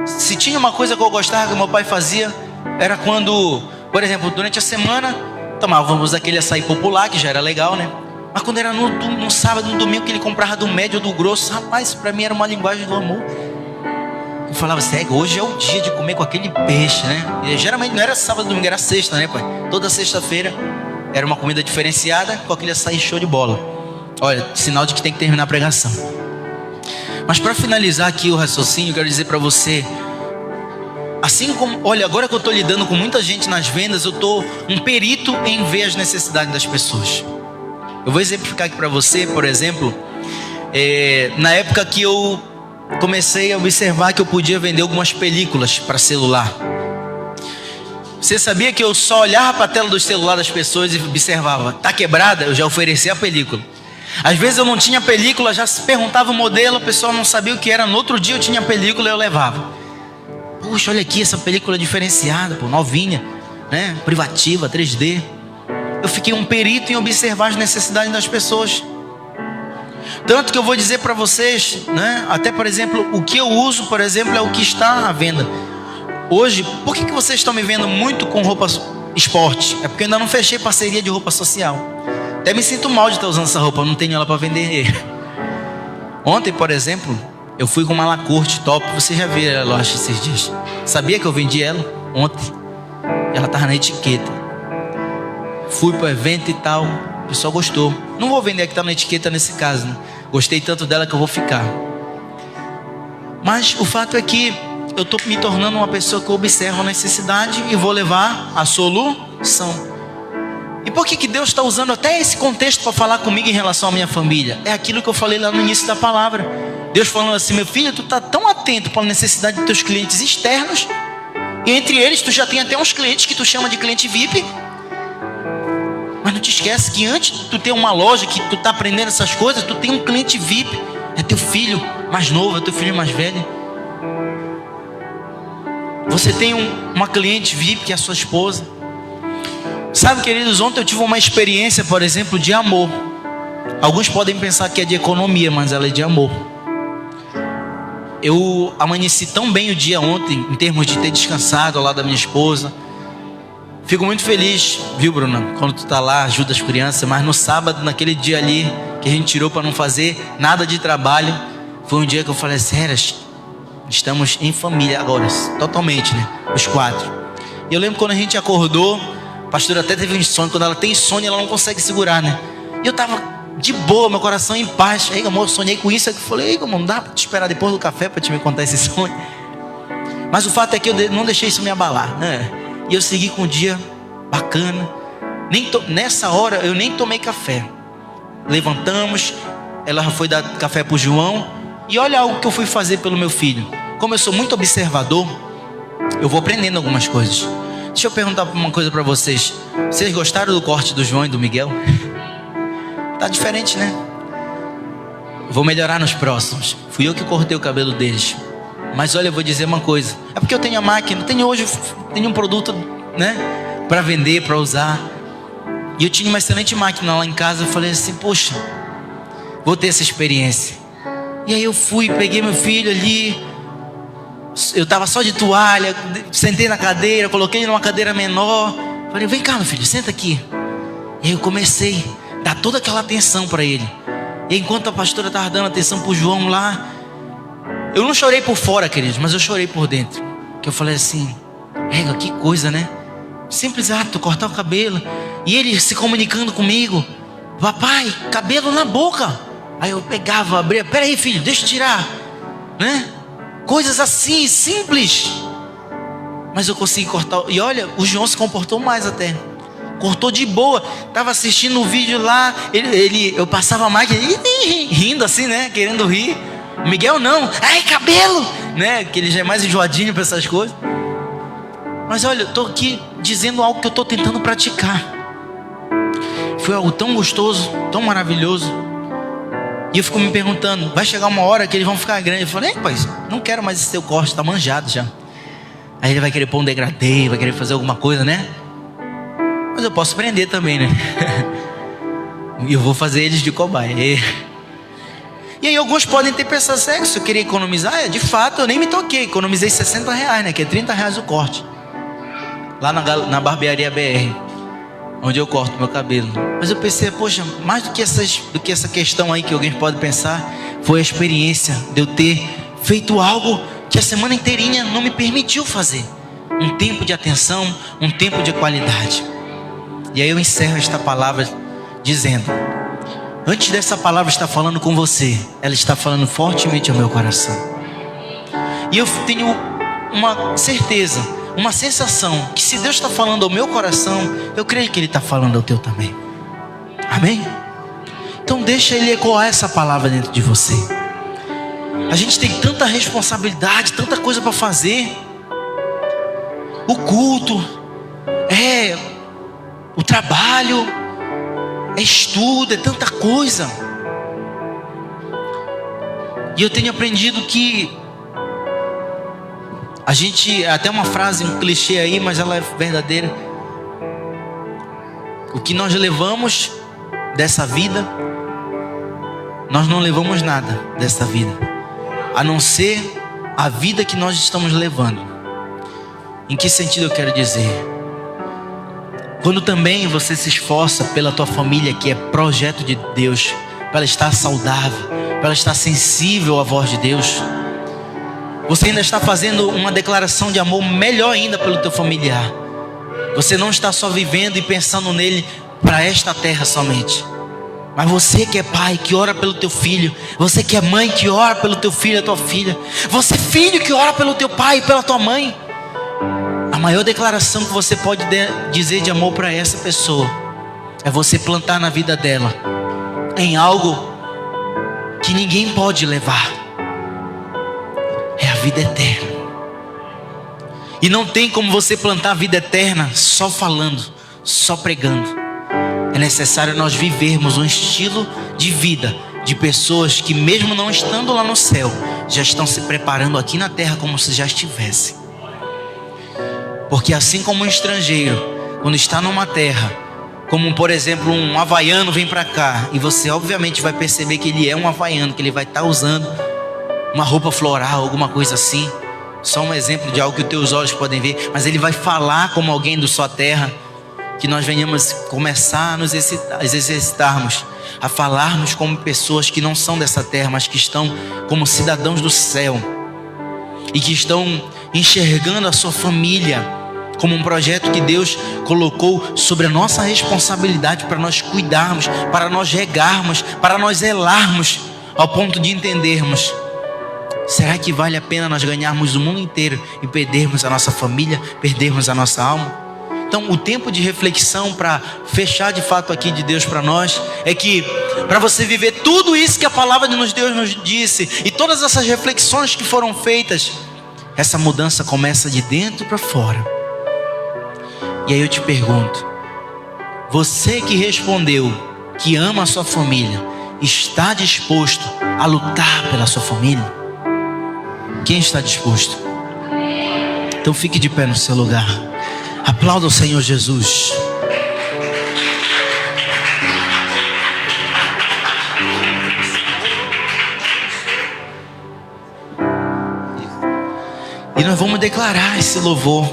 se tinha uma coisa que eu gostava que meu pai fazia, era quando, por exemplo, durante a semana tomávamos aquele açaí popular, que já era legal, né? Mas quando era no sábado, no domingo, que ele comprava do médio ou do grosso, rapaz, para mim era uma linguagem do amor. Eu falava assim, hoje é o dia de comer com aquele peixe, né? E geralmente não era sábado, domingo, era sexta, né, pai? Toda sexta-feira era uma comida diferenciada com aquele açaí show de bola. Olha, sinal de que tem que terminar a pregação. Mas para finalizar aqui o raciocínio, eu quero dizer para você, assim como, olha, agora que eu estou lidando com muita gente nas vendas, eu estou um perito em ver as necessidades das pessoas. Eu vou exemplificar aqui para você, por exemplo, na época que eu comecei a observar que eu podia vender algumas películas para celular. Você sabia que eu só olhava para a tela do celular das pessoas e observava, tá quebrada? Eu já oferecia a película. Às vezes eu não tinha película, já se perguntava o modelo, o pessoal não sabia o que era. No outro dia eu tinha película e eu levava. Puxa, olha aqui essa película diferenciada, pô, novinha, né? Privativa, 3D. Eu fiquei um perito em observar as necessidades das pessoas. Tanto que eu vou dizer para vocês, né? Até por exemplo, o que eu uso, por exemplo, é o que está à venda. Hoje, por que vocês estão me vendo muito com roupa esporte? É porque eu ainda não fechei parceria de roupa social. Até me sinto mal de estar usando essa roupa, eu não tenho ela para vender. Ontem, por exemplo, eu fui com uma Lacoste top. Você já viu ela, eu acho, esses dias? Sabia que eu vendi ela ontem? Ela estava na etiqueta. Fui para o evento e tal, o pessoal gostou. Não vou vender a que está na etiqueta nesse caso, né? Gostei tanto dela que eu vou ficar. Mas o fato é que eu estou me tornando uma pessoa que observa a necessidade e vou levar a solução. E por que Deus está usando até esse contexto para falar comigo em relação à minha família? É aquilo que eu falei lá no início da palavra. Deus falando assim, meu filho, tu está tão atento para a necessidade dos teus clientes externos, e entre eles tu já tem até uns clientes que tu chama de cliente VIP. Mas não te esquece que antes de tu ter uma loja, que tu está aprendendo essas coisas, tu tem um cliente VIP. É teu filho mais novo, é teu filho mais velho. Você tem uma cliente VIP que é a sua esposa. Sabe, queridos, ontem eu tive uma experiência, por exemplo, de amor. Alguns podem pensar que é de economia, mas ela é de amor. Eu amanheci tão bem o dia ontem, em termos de ter descansado ao lado da minha esposa. Fico muito feliz, viu, Bruna? Quando tu tá lá, ajuda as crianças. Mas no sábado, naquele dia ali que a gente tirou para não fazer nada de trabalho, foi um dia que eu falei assim, estamos em família agora, totalmente, né? Os 4. E eu lembro quando a gente acordou, a pastora até teve um sonho. Quando ela tem sonho, ela não consegue segurar, né? E eu tava de boa, meu coração em paz. Aí, amor, eu sonhei com isso. Aí eu falei, amor, não dá para te esperar depois do café para te me contar esse sonho. Mas o fato é que eu não deixei isso me abalar, né? E eu segui com um dia bacana. Nessa hora eu nem tomei café. Levantamos, ela foi dar café para o João. E olha algo que eu fui fazer pelo meu filho. Como eu sou muito observador, eu vou aprendendo algumas coisas. Deixa eu perguntar uma coisa para vocês. Vocês gostaram do corte do João e do Miguel? Tá diferente, né? Vou melhorar nos próximos. Fui eu que cortei o cabelo deles. Mas olha, eu vou dizer uma coisa. É porque eu tenho a máquina. Tenho um produto, né, para vender, para usar. E eu tinha uma excelente máquina lá em casa. Eu falei assim, poxa, vou ter essa experiência. E aí eu fui, peguei meu filho ali. Eu estava só de toalha. Sentei na cadeira, coloquei ele numa cadeira menor. Falei, vem cá, meu filho, senta aqui. E aí eu comecei a dar toda aquela atenção para ele. E enquanto a pastora estava dando atenção para o João lá, eu não chorei por fora, queridos, mas eu chorei por dentro. Que eu falei assim, que coisa, né? Simples ato, cortar o cabelo. E ele se comunicando comigo, papai, cabelo na boca. Aí eu pegava, abria, peraí filho, deixa eu tirar, né? Coisas assim, simples. Mas eu consegui cortar. E olha, o João se comportou mais até. Cortou de boa. Tava assistindo o vídeo lá, eu passava a máquina, rindo assim, né? Querendo rir. Miguel não, ai cabelo, né? Que ele já é mais enjoadinho para essas coisas. Mas olha, eu tô aqui dizendo algo que eu tô tentando praticar. Foi algo tão gostoso, tão maravilhoso. E eu fico me perguntando, vai chegar uma hora que eles vão ficar grandes. Eu falei, pai, não quero mais esse teu corte, está manjado já. Aí ele vai querer pôr um degradê, vai querer fazer alguma coisa, né? Mas eu posso prender também, né? E eu vou fazer eles de cobaia. E aí alguns podem ter pensado, sério, se eu queria economizar, de fato eu nem me toquei. Economizei R$60, né? Que é R$30 o corte. Lá na barbearia BR, onde eu corto meu cabelo. Mas eu pensei, poxa, mais do que essa questão aí que alguém pode pensar, foi a experiência de eu ter feito algo que a semana inteirinha não me permitiu fazer. Um tempo de atenção, um tempo de qualidade. E aí eu encerro esta palavra dizendo, antes dessa palavra estar falando com você, ela está falando fortemente ao meu coração. E eu tenho uma certeza, uma sensação, que se Deus está falando ao meu coração, eu creio que Ele está falando ao teu também. Amém? Então deixa Ele ecoar essa palavra dentro de você. A gente tem tanta responsabilidade, tanta coisa para fazer. O culto, o trabalho, é estudo, é tanta coisa. E eu tenho aprendido que a gente, até uma frase, um clichê aí, mas ela é verdadeira. O que nós levamos dessa vida, nós não levamos nada dessa vida, a não ser a vida que nós estamos levando. Em que sentido eu quero dizer? Quando também você se esforça pela tua família, que é projeto de Deus, para ela estar saudável, para ela estar sensível à voz de Deus, você ainda está fazendo uma declaração de amor melhor ainda pelo teu familiar. Você não está só vivendo e pensando nele para esta terra somente, mas você que é pai, que ora pelo teu filho, você que é mãe, que ora pelo teu filho e a tua filha, você filho que ora pelo teu pai e pela tua mãe. A maior declaração que você pode dizer de amor para essa pessoa é você plantar na vida dela em algo que ninguém pode levar. É a vida eterna. E não tem como você plantar a vida eterna só falando, só pregando. É necessário nós vivermos um estilo de vida de pessoas que, mesmo não estando lá no céu, já estão se preparando aqui na terra como se já estivessem. Porque assim como um estrangeiro, quando está numa terra, como por exemplo um havaiano vem para cá, e você obviamente vai perceber que ele é um havaiano, que ele vai estar usando uma roupa floral, alguma coisa assim. Só um exemplo de algo que os teus olhos podem ver. Mas ele vai falar como alguém da sua terra. Que nós venhamos começar a nos exercitarmos, a falarmos como pessoas que não são dessa terra, mas que estão como cidadãos do céu, e que estão enxergando a sua família como um projeto que Deus colocou sobre a nossa responsabilidade, para nós cuidarmos, para nós regarmos, para nós zelarmos, ao ponto de entendermos: será que vale a pena nós ganharmos o mundo inteiro e perdermos a nossa família, perdermos a nossa alma? Então o tempo de reflexão, para fechar de fato aqui de Deus para nós, é que para você viver tudo isso que a palavra de Deus nos disse, e todas essas reflexões que foram feitas, essa mudança começa de dentro para fora. E aí eu te pergunto, você que respondeu que ama a sua família, está disposto a lutar pela sua família? Quem está disposto? Então fique de pé no seu lugar. Aplauda o Senhor Jesus. E nós vamos declarar esse louvor.